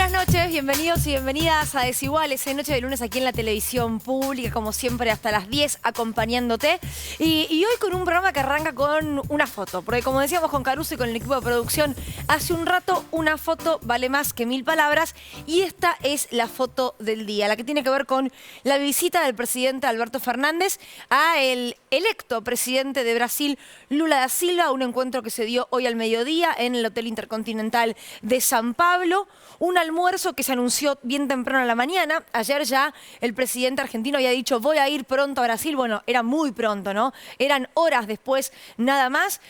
Buenas noches, bienvenidos y bienvenidas a Desiguales, en Noche de Lunes aquí en la televisión pública, como siempre hasta las 10 acompañándote. Y hoy con un programa que arranca con una foto, porque como decíamos con Caruso y con el equipo de producción, hace un rato una foto vale más que 1000 palabras y esta es la foto del día, la que tiene que ver con la visita del presidente Alberto Fernández a el electo presidente de Brasil, Lula da Silva, un encuentro que se dio hoy al mediodía en el Hotel Intercontinental de San Pablo. Un almuerzo que se anunció bien temprano a la mañana. Ayer ya el presidente argentino había dicho voy a ir pronto a Brasil. Bueno, era muy pronto, ¿no? Eran horas después nada más.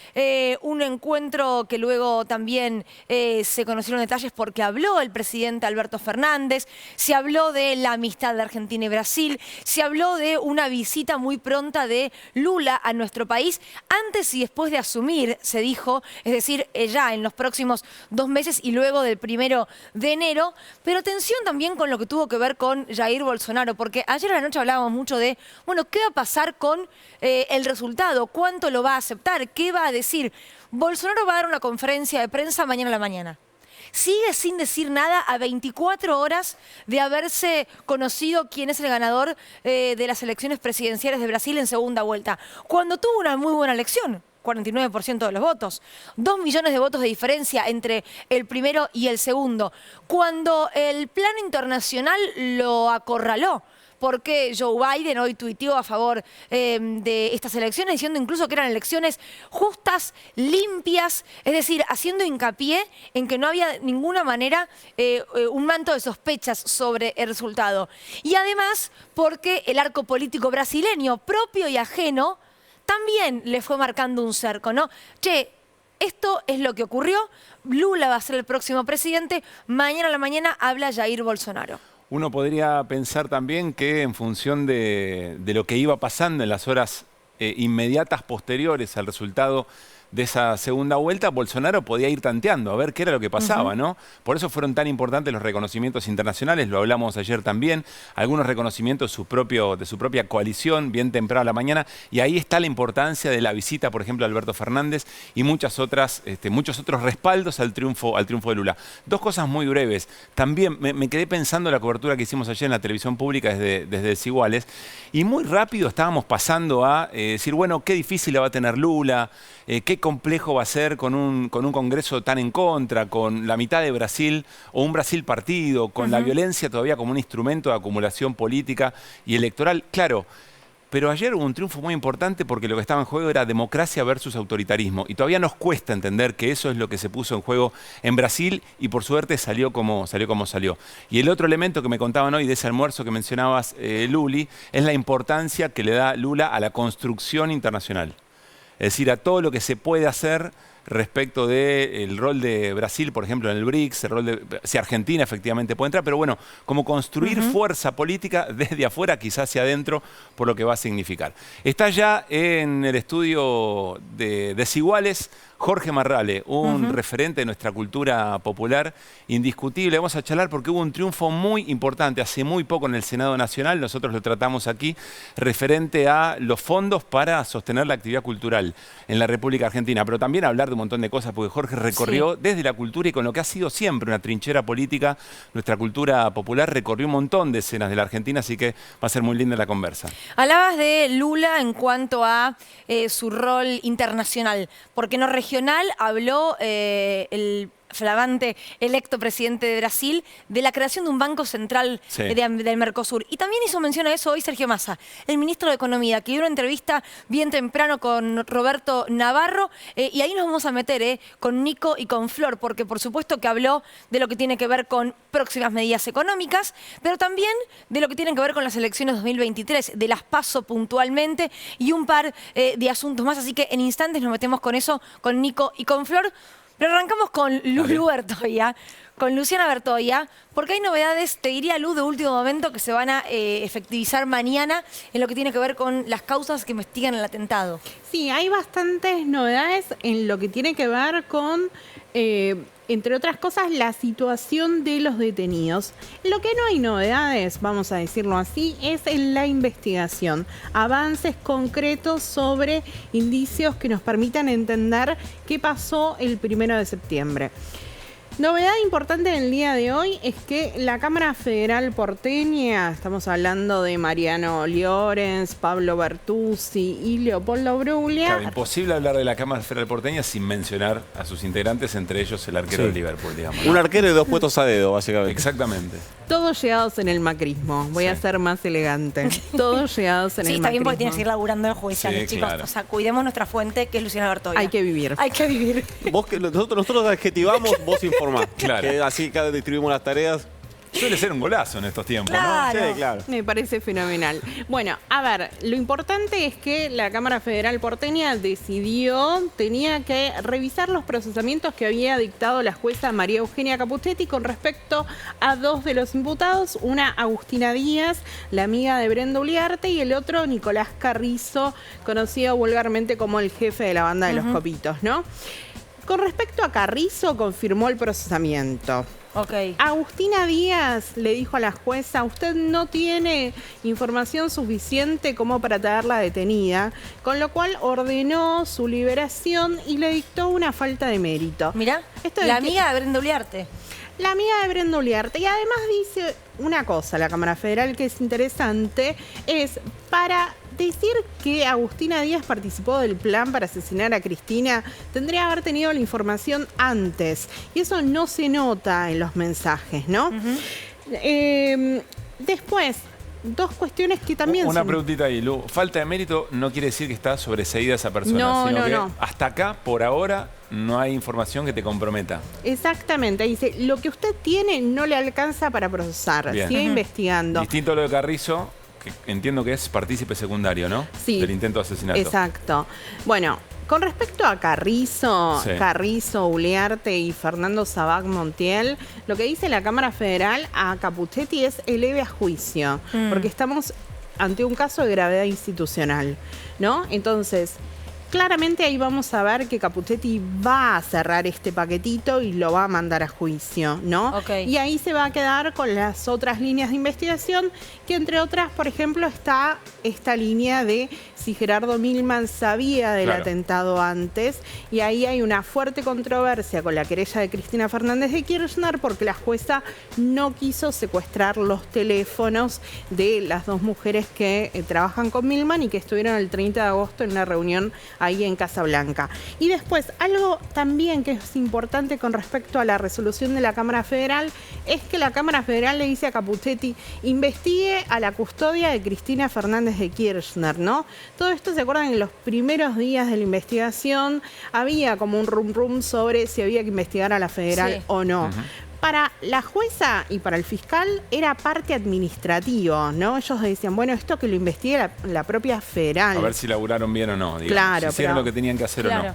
Un encuentro que luego también se conocieron detalles porque habló el presidente Alberto Fernández. Se habló de la amistad de Argentina y Brasil. Se habló de una visita muy pronta de Lula a nuestro país. Antes y después de asumir, se dijo, es decir, ya en los próximos 2 meses y luego del 1 de enero, pero atención también con lo que tuvo que ver con Jair Bolsonaro, porque ayer a la noche hablábamos mucho de, bueno, ¿qué va a pasar con el resultado? ¿Cuánto lo va a aceptar? ¿Qué va a decir? Bolsonaro va a dar una conferencia de prensa mañana a la mañana. Sigue sin decir nada a 24 horas de haberse conocido quién es el ganador de las elecciones presidenciales de Brasil en segunda vuelta, cuando tuvo una muy buena elección. 49% de los votos. 2 millones de votos de diferencia entre el primero y el segundo. Cuando el plano internacional lo acorraló, porque Joe Biden hoy tuiteó a favor de estas elecciones, diciendo incluso que eran elecciones justas, limpias, es decir, haciendo hincapié en que no había ninguna manera un manto de sospechas sobre el resultado. Y además, porque el arco político brasileño, propio y ajeno, también le fue marcando un cerco, ¿no? Che, esto es lo que ocurrió, Lula va a ser el próximo presidente, mañana a la mañana habla Jair Bolsonaro. Uno podría pensar también que en función de lo que iba pasando en las horas inmediatas posteriores al resultado de esa segunda vuelta, Bolsonaro podía ir tanteando a ver qué era lo que pasaba, ¿no? Por eso fueron tan importantes los reconocimientos internacionales, lo hablamos ayer también, algunos reconocimientos de su propia coalición, bien temprano a la mañana, y ahí está la importancia de la visita, por ejemplo, de Alberto Fernández y muchos otros respaldos al triunfo de Lula. 2 cosas muy breves. También me quedé pensando en la cobertura que hicimos ayer en la televisión pública desde Desiguales, y muy rápido estábamos pasando a decir, bueno, qué difícil la va a tener Lula, qué complejo va a ser con un Congreso tan en contra, con la mitad de Brasil o un Brasil partido, con la violencia todavía como un instrumento de acumulación política y electoral. Claro, pero ayer hubo un triunfo muy importante porque lo que estaba en juego era democracia versus autoritarismo. Y todavía nos cuesta entender que eso es lo que se puso en juego en Brasil y por suerte salió como salió. Y el otro elemento que me contaban hoy de ese almuerzo que mencionabas, Luli, es la importancia que le da Lula a la construcción internacional. Es decir, a todo lo que se puede hacer respecto del rol de Brasil, por ejemplo, en el BRICS, el rol de si Argentina efectivamente puede entrar, pero bueno, como construir fuerza política desde afuera, quizás hacia adentro, por lo que va a significar. Está ya en el estudio de Desiguales Jorge Marrale, un referente de nuestra cultura popular indiscutible. Vamos a charlar porque hubo un triunfo muy importante hace muy poco en el Senado Nacional, nosotros lo tratamos aquí, referente a los fondos para sostener la actividad cultural en la República Argentina, pero también hablar de un montón de cosas, porque Jorge recorrió desde la cultura y con lo que ha sido siempre una trinchera política, nuestra cultura popular recorrió un montón de escenas de la Argentina, así que va a ser muy linda la conversa. Hablabas de Lula en cuanto a su rol internacional, porque no regional habló el flamante electo presidente de Brasil de la creación de un banco central del Mercosur. Y también hizo mención a eso hoy Sergio Massa, el ministro de Economía, que dio una entrevista bien temprano con Roberto Navarro, y ahí nos vamos a meter con Nico y con Flor, porque por supuesto que habló de lo que tiene que ver con próximas medidas económicas, pero también de lo que tiene que ver con las elecciones 2023, de las PASO puntualmente y un par de asuntos más. Así que en instantes nos metemos con eso, con Nico y con Flor. Pero arrancamos con Lulu Bertoia, con Luciana Bertoia, porque hay novedades, te diría, Luz, de último momento que se van a efectivizar mañana en lo que tiene que ver con las causas que investigan el atentado. Sí, hay bastantes novedades en lo que tiene que ver con, entre otras cosas, la situación de los detenidos. Lo que no hay novedades, vamos a decirlo así, es en la investigación. Avances concretos sobre indicios que nos permitan entender qué pasó el 1 de septiembre. Novedad importante en el día de hoy es que la Cámara Federal porteña, estamos hablando de Mariano Llorens, Pablo Bertuzzi y Leopoldo Bruglia. Claro, imposible hablar de la Cámara Federal porteña sin mencionar a sus integrantes, entre ellos el arquero de Liverpool, digamos. Un arquero y 2 puestos a dedo, básicamente. Exactamente. Todos llegados en el macrismo. Voy a ser más elegante. Todos llegados en el macrismo. Sí, está bien porque tienes que ir laburando en el judicial, Sí, chicos. claro. O sea, cuidemos nuestra fuente, que es Luciana Bertoia. Hay que vivir. Hay que vivir. Nosotros adjetivamos, vos informás. Claro. Que así cada distribuimos las tareas. Suele ser un golazo en estos tiempos, Claro. Sí, claro. Me parece fenomenal. Bueno, a ver, lo importante es que la Cámara Federal porteña tenía que revisar los procesamientos que había dictado la jueza María Eugenia Capuchetti con respecto a 2 de los imputados, una Agustina Díaz, la amiga de Brenda Uliarte, y el otro Nicolás Carrizo, conocido vulgarmente como el jefe de la banda de los Copitos, ¿no? Con respecto a Carrizo, confirmó el procesamiento. Ok. Agustina Díaz le dijo a la jueza: usted no tiene información suficiente como para tenerla detenida, con lo cual ordenó su liberación y le dictó una falta de mérito. Mirá, Esto de la que- amiga de Brenda Uliarte. La amiga de Brenda Uliarte. Y además dice una cosa, la Cámara Federal, que es interesante, es para decir que Agustina Díaz participó del plan para asesinar a Cristina, tendría que haber tenido la información antes. Y eso no se nota en los mensajes, ¿no? Después, 2 cuestiones que también Una son... preguntita ahí, Lu. Falta de mérito no quiere decir que está sobreseída esa persona, No, sino no, que no. hasta acá, por ahora, no hay información que te comprometa. Exactamente, dice, lo que usted tiene no le alcanza para procesar, Bien. sigue investigando. Distinto a lo de Carrizo, que entiendo que es partícipe secundario, ¿no? Sí. Del intento de asesinato. Exacto. Bueno, con respecto a Carrizo, Sí. Carrizo, Uliarte y Fernando Sabac Montiel, lo que dice la Cámara Federal a Capuchetti es eleve a juicio, porque estamos ante un caso de gravedad institucional, ¿no? Entonces, claramente ahí vamos a ver que Capuchetti va a cerrar este paquetito y lo va a mandar a juicio, ¿no? Ok. Y ahí se va a quedar con las otras líneas de investigación, que entre otras, por ejemplo, está esta línea de si Gerardo Milman sabía del Claro. atentado antes, y ahí hay una fuerte controversia con la querella de Cristina Fernández de Kirchner, porque la jueza no quiso secuestrar los teléfonos de las 2 mujeres que trabajan con Milman y que estuvieron el 30 de agosto en una reunión ahí en Casa Blanca. Y después, algo también que es importante con respecto a la resolución de la Cámara Federal, es que la Cámara Federal le dice a Capuchetti: investigue a la custodia de Cristina Fernández de Kirchner, ¿no? Todo esto, ¿se acuerdan? En los primeros días de la investigación había como un rum sobre si había que investigar a la Federal Sí. o no. Para la jueza y para el fiscal era parte administrativo, ¿no? Ellos decían, bueno, esto que lo investigue la propia Federal. A ver si laburaron bien o no, digamos. Claro, Si hicieron pero- lo que tenían que hacer Claro. o no.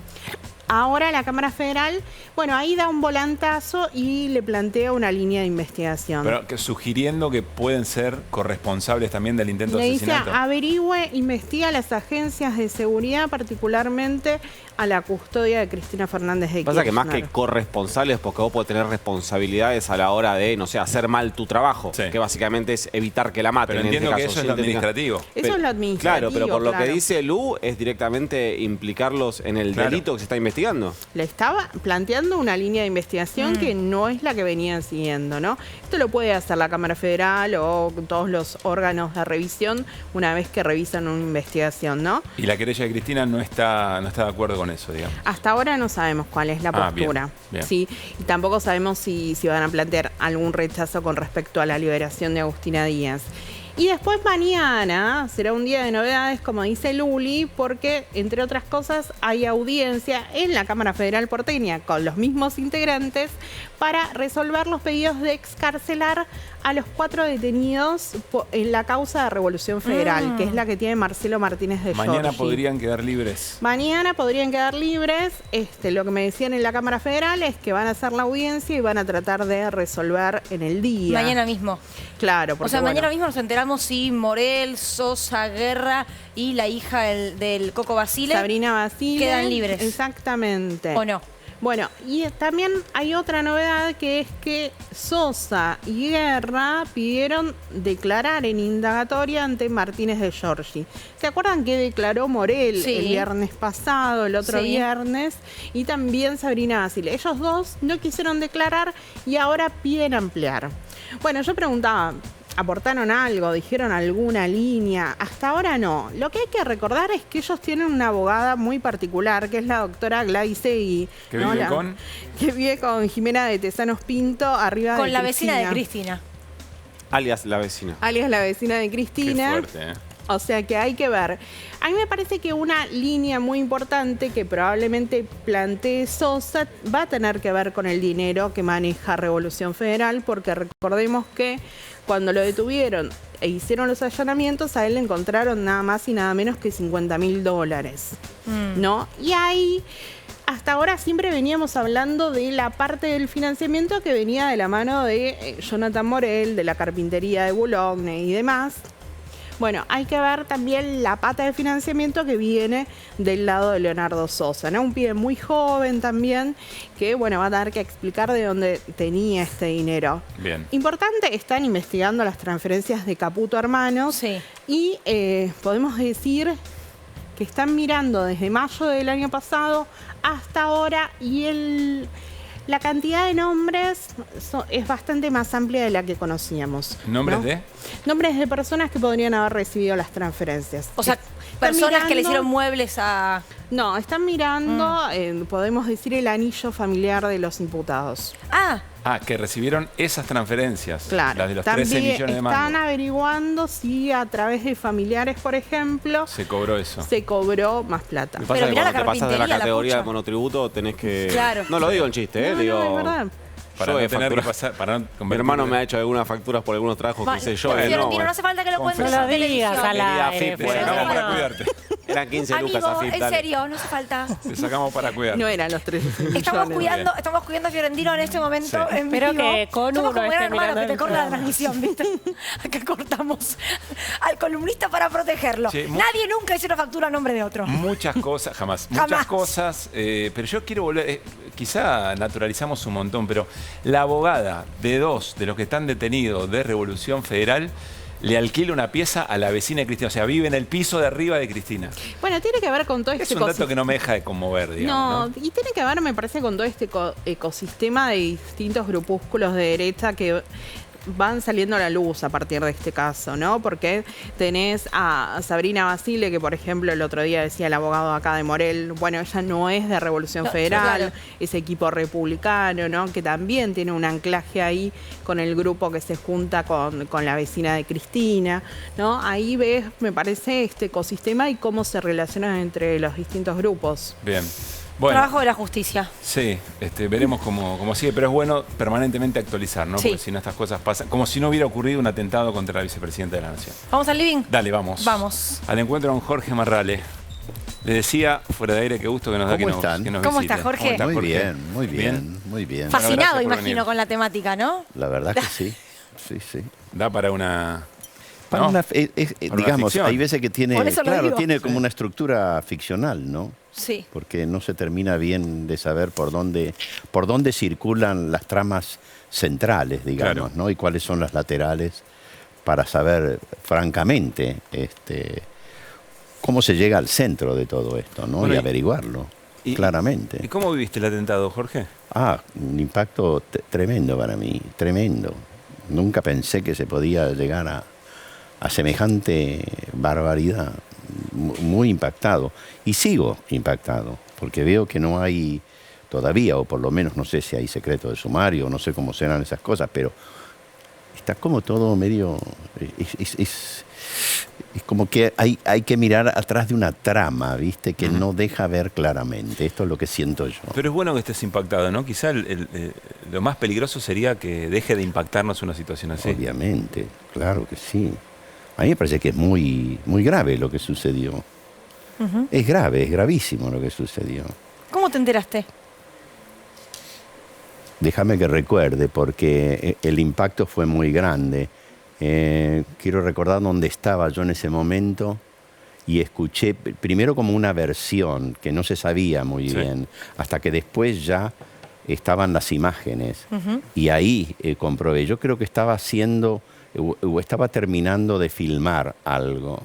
Ahora la Cámara Federal, bueno, ahí da un volantazo y le plantea una línea de investigación. Pero que sugiriendo que pueden ser corresponsables también del intento Le de dice: asesinato. averigüe, investiga a las agencias de seguridad, particularmente a la custodia de Cristina Fernández de Pasa que más que Kirchner. corresponsables, porque vos podés tener responsabilidades a la hora de, no sé, hacer mal tu trabajo, Sí. que básicamente es evitar que la maten. Pero en entiendo este que caso. eso es ¿Sí lo entendés? administrativo. Eso es lo administrativo. Claro, pero por lo que claro. dice Lu, es directamente implicarlos en el Claro. delito que se está investigando. Le estaba planteando una línea de investigación que no es la que venían siguiendo, ¿no? Esto lo puede hacer la Cámara Federal o todos los órganos de revisión una vez que revisan una investigación, ¿no? Y la querella de Cristina no está de acuerdo con eso, digamos. Hasta ahora no sabemos cuál es la Ah, bien, postura. bien. Sí, y tampoco sabemos si van a plantear algún rechazo con respecto a la liberación de Agustina Díaz. Y después mañana será un día de novedades, como dice Luli, porque, entre otras cosas, hay audiencia en la Cámara Federal porteña con los mismos integrantes para resolver los pedidos de excarcelar a los 4 detenidos en la causa de Revolución Federal, que es la que tiene Marcelo Martínez de Mañana Giorgi. podrían quedar libres. Mañana podrían quedar libres. Lo que me decían en la Cámara Federal es que van a hacer la audiencia y van a tratar de resolver en el día. Mañana mismo. Claro, porque O sea, mañana bueno, mismo nos enteramos si Morel, Sosa, Guerra y la hija del Coco Basile Sabrina Basile quedan libres. Exactamente. o no. Bueno, y también hay otra novedad que es que Sosa y Guerra pidieron declarar en indagatoria ante Martínez de Giorgi. ¿Se acuerdan que declaró Morel Sí. el viernes pasado, el otro Sí. viernes? Y también Sabrina Basile. Ellos dos no quisieron declarar y ahora piden ampliar. Bueno, yo preguntaba, ¿aportaron algo? ¿Dijeron alguna línea? Hasta ahora no. Lo que hay que recordar es que ellos tienen una abogada muy particular, que es la doctora Gladys Segui. ¿Que vive con? Que vive con Jimena de Tesanos Pinto, arriba de Con la vecina de Cristina. Cristina. Alias la vecina. Alias la vecina de Qué Cristina. fuerte, ¿eh? O sea que hay que ver. A mí me parece que una línea muy importante que probablemente plantee Sosa va a tener que ver con el dinero que maneja Revolución Federal, porque recordemos que cuando lo detuvieron e hicieron los allanamientos, a él le encontraron nada más y nada menos que $50.000, ¿no? Y ahí, hasta ahora siempre veníamos hablando de la parte del financiamiento que venía de la mano de Jonathan Morel, de la carpintería de Boulogne y demás. Bueno, hay que ver también la pata de financiamiento que viene del lado de Leonardo Sosa, ¿no? Un pibe muy joven también, que bueno, va a tener que explicar de dónde tenía este dinero. Bien. Importante, están investigando las transferencias de Caputo Hermanos Sí. y podemos decir que están mirando desde mayo del año pasado hasta ahora y la cantidad de nombres es bastante más amplia de la que conocíamos. ¿Nombres ¿no? de? Nombres de personas que podrían haber recibido las transferencias. O sea, Están personas que le mirando- hicieron muebles a... No, están mirando, podemos decir, el anillo familiar de los imputados. Ah, Ah, que recibieron esas transferencias. Claro. Las de los También 13 millones de están mangos. averiguando si a través de familiares, por ejemplo, Se cobró eso. se cobró más plata. Lo que pasa Pero es que mirá la cuando te pasas de la carpintería, la categoría pucha. de monotributo tenés que... Claro. No lo digo en chiste, No, digo... no, es verdad. Para yo no he tener que facturado- pasar, para no Mi convertir- hermano me ha hecho algunas facturas por algunos trabajos que hice yo. Fiorentino, no hace falta que lo cuentes Confesá. en televisión. al Querida aire, Fip, Te bueno, sacamos no. para cuidarte. Eran 15 lucas Amigo, AFIP, en dale. serio, no hace falta. Te sacamos para cuidarte. No eran los 13 millones. Estamos cuidando a Fiorentino en este momento. Sí. En Espero vivo. que con Somos uno como esté gran hermano mirando que te el corta la programa. transmisión, ¿viste? Acá cortamos al columnista para protegerlo. Sí, Nadie nunca hizo una factura a nombre de otro. Muchas cosas, jamás. Jamás. Muchas cosas, pero yo quiero volver, quizá naturalizamos un montón, pero la abogada de dos de los que están detenidos de Revolución Federal le alquila una pieza a la vecina de Cristina, o sea, vive en el piso de arriba de Cristina. Bueno, tiene que ver con todo Es este un dato que no me deja de conmover, digamos. ¿no? y tiene que ver, me parece, con todo este ecosistema de distintos grupúsculos de derecha que van saliendo a la luz a partir de este caso, ¿no? Porque tenés a Sabrina Basile, que por ejemplo el otro día decía el abogado acá de Morel, bueno, ella no es de Revolución No, Federal, claro. es equipo republicano, ¿no? Que también tiene un anclaje ahí con el grupo que se junta con la vecina de Cristina, ¿no? Ahí ves, me parece, este ecosistema y cómo se relacionan entre los distintos grupos. Bien. Bueno, Trabajo de la justicia. sí, veremos cómo sigue, pero es bueno permanentemente actualizar, ¿no? Sí. Porque si no estas cosas pasan, como si no hubiera ocurrido un atentado contra la vicepresidenta de la Nación. ¿Vamos al living? Dale, vamos. Vamos. Al encuentro con Jorge Marrale. Le decía fuera de aire, qué gusto que nos da ¿Cómo que nos, están? que nos ¿Cómo visite. está, Jorge? ¿Cómo Muy Jorge? bien, muy bien, muy bien. Gracias Fascinado, por imagino, venir. con la temática, ¿no? La verdad que sí, sí, sí. Da para una... Para ¿no? una, Para una digamos, ficción. hay veces que tiene, Por eso lo claro, digo. tiene como una estructura ficcional, ¿no? Sí. Porque no se termina bien de saber por dónde circulan las tramas centrales, digamos, Claro. ¿no? Y cuáles son las laterales para saber, francamente, cómo se llega al centro de todo esto, ¿no? Bueno, y y- averiguarlo, ¿Y claramente. cómo viviste el atentado, Jorge? Un impacto tremendo para mí, tremendo. Nunca pensé que se podía llegar a semejante barbaridad. Muy impactado. Y sigo impactado, porque veo que no hay todavía, o por lo menos no sé si hay secreto de sumario, no sé cómo serán esas cosas, pero está como todo medio... Es como que hay que mirar atrás de una trama, ¿viste? Que no deja ver claramente. Esto es lo que siento yo. Pero es bueno que estés impactado, ¿no? Quizá lo más peligroso sería que deje de impactarnos una situación así. Obviamente, claro que sí. A mí me parece que es muy, muy grave lo que sucedió. Es grave, es gravísimo lo que sucedió. ¿Cómo te enteraste? Déjame que recuerde, porque el impacto fue muy grande. Quiero recordar dónde estaba yo en ese momento y escuché primero como una versión que no se sabía muy bien, hasta que después ya estaban las imágenes. Y ahí comprobé. Yo creo que estaba haciendo o estaba terminando de filmar algo.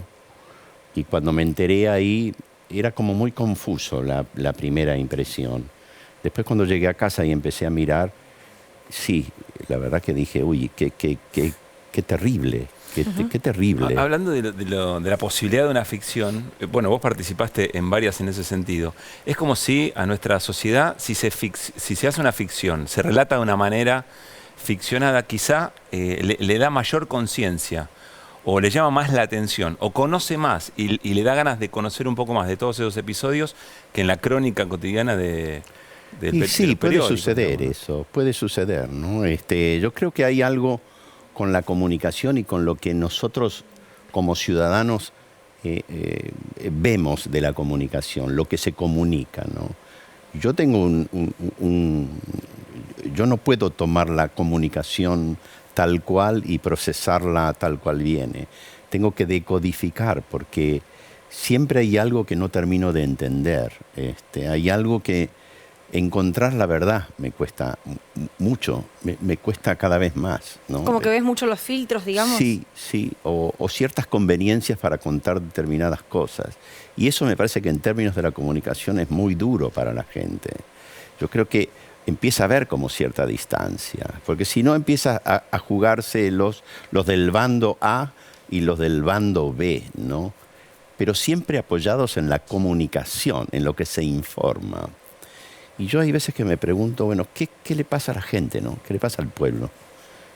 Y cuando me enteré ahí, era como muy confuso la primera impresión. Después cuando llegué a casa y empecé a mirar, sí, la verdad que dije, uy, qué terrible, qué terrible. Hablando de la posibilidad de una ficción, bueno, vos participaste en varias en ese sentido. Es como si a nuestra sociedad, si se hace una ficción, se relata de una manera ficcionada, quizá le da mayor conciencia, o le llama más la atención, o conoce más, y le da ganas de conocer un poco más de todos esos episodios que en la crónica cotidiana del sí, puede periódico, suceder, ¿no? eso, puede suceder, ¿no? Yo creo que hay algo con la comunicación y con lo que nosotros como ciudadanos vemos de la comunicación, lo que se comunica, ¿no? Yo tengo yo no puedo tomar la comunicación tal cual y procesarla tal cual viene. Tengo que decodificar porque siempre hay algo que no termino de entender. Hay algo que encontrar la verdad me cuesta mucho, me cuesta cada vez más, ¿no? Como que ves mucho los filtros, digamos. Sí, o ciertas conveniencias para contar determinadas cosas. Y eso me parece que en términos de la comunicación es muy duro para la gente. Yo creo que empieza a haber como cierta distancia, porque si no empieza a jugarse los del bando A y los del bando B, ¿no? Pero siempre apoyados en la comunicación, en lo que se informa. Y yo hay veces que me pregunto, bueno, ¿qué le pasa a la gente, no? ¿Qué le pasa al pueblo?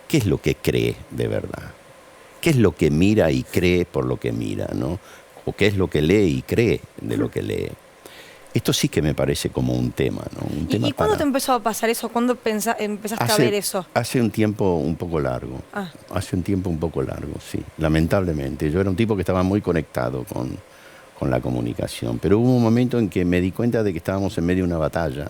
¿Qué es lo que cree de verdad? ¿Qué es lo que mira y cree por lo que mira, no? ¿O qué es lo que lee y cree de lo que lee? Esto sí que me parece como un tema, ¿no? Un tema ¿Y cuándo te empezó a pasar eso? ¿Cuándo empezaste a ver eso? Hace un tiempo un poco largo. Hace un tiempo un poco largo, sí. Lamentablemente. Yo era un tipo que estaba muy conectado con la comunicación. Pero hubo un momento en que me di cuenta de que estábamos en medio de una batalla.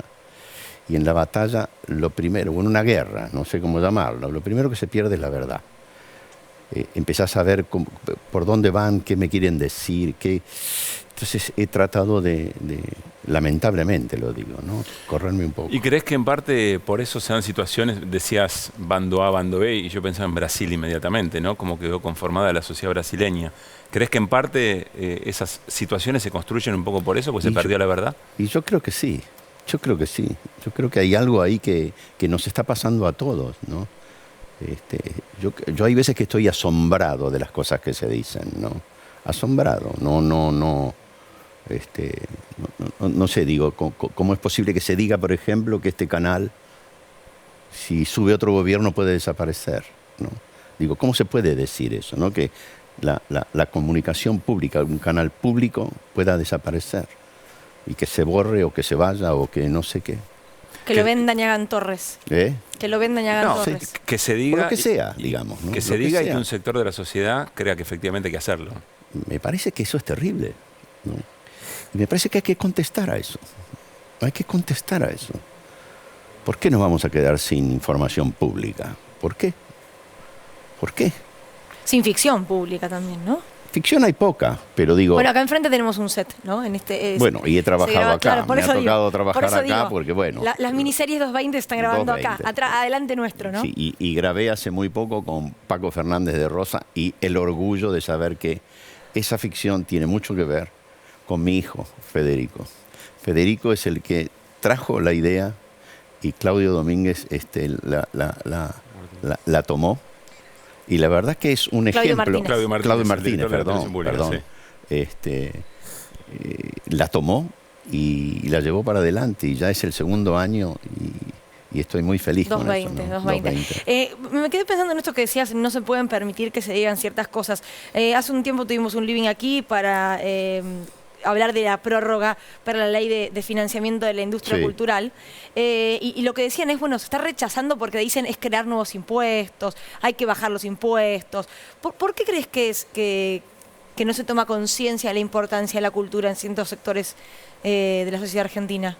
Y en la batalla, lo primero, bueno, una guerra, no sé cómo llamarlo, lo primero que se pierde es la verdad. Empezás a ver por dónde van, qué me quieren decir, qué... Entonces he tratado lamentablemente lo digo, ¿no? Correrme un poco. ¿Y crees que en parte por eso se dan situaciones, decías bando A, bando B, y yo pensaba en Brasil inmediatamente, ¿no? Cómo quedó conformada la sociedad brasileña. ¿Crees que en parte esas situaciones se construyen un poco por eso, porque se perdió la verdad? Y yo creo que sí, yo creo que sí. Yo creo que hay algo ahí que nos está pasando a todos, ¿no? Yo hay veces que estoy asombrado de las cosas que se dicen, ¿no? Asombrado, no sé, digo, ¿cómo es posible que se diga, por ejemplo, que este canal, si sube otro gobierno, puede desaparecer, ¿no? Digo, ¿cómo se puede decir eso, no? Que la comunicación pública, un canal público, pueda desaparecer y que se borre o que se vaya o que no sé qué. Que lo vendan y hagan Torres. Que lo vendan y hagan Torres. Que se diga... Por lo que sea, digamos, ¿no? Que se diga y que un sector de la sociedad crea que efectivamente hay que hacerlo. Me parece que eso es terrible, ¿no? Y me parece que hay que contestar a eso. Hay que contestar a eso. ¿Por qué nos vamos a quedar sin información pública? ¿Por qué? ¿Por qué? Sin ficción pública también, ¿no? Ficción hay poca, pero digo... Bueno, acá enfrente tenemos un set, ¿no? Bueno, y he trabajado acá. Claro, me ha tocado trabajar acá porque, bueno... Las miniseries 220 están grabando 220. Acá, adelante nuestro, ¿no? Sí, y grabé hace muy poco con Paco Fernández de Rosa y el orgullo de saber que esa ficción tiene mucho que ver con mi hijo, Federico. Federico es el que trajo la idea y Claudio Domínguez la tomó. Y la verdad que es un ejemplo. Claudio Martínez, perdón. Sí. La tomó y la llevó para adelante y ya es el segundo año y estoy muy feliz con eso, ¿no? 220. Me quedé pensando en esto que decías, no se pueden permitir que se digan ciertas cosas. Hace un tiempo tuvimos un living aquí para hablar de la prórroga para la ley de financiamiento de la industria cultural. Y lo que decían es, bueno, se está rechazando porque dicen es crear nuevos impuestos, hay que bajar los impuestos. ¿Por qué crees que es que no se toma conciencia de la importancia de la cultura en ciertos sectores de la sociedad argentina?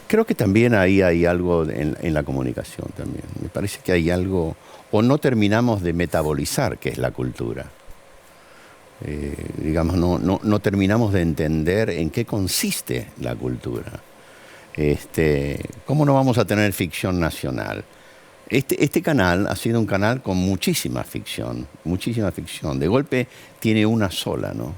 Creo que también ahí hay algo en la comunicación también. Me parece que hay algo, o no terminamos de metabolizar qué es la cultura. digamos, no terminamos de entender en qué consiste la cultura. ¿Cómo no vamos a tener ficción nacional? Este canal ha sido un canal con muchísima ficción, muchísima ficción. De golpe tiene una sola, ¿no?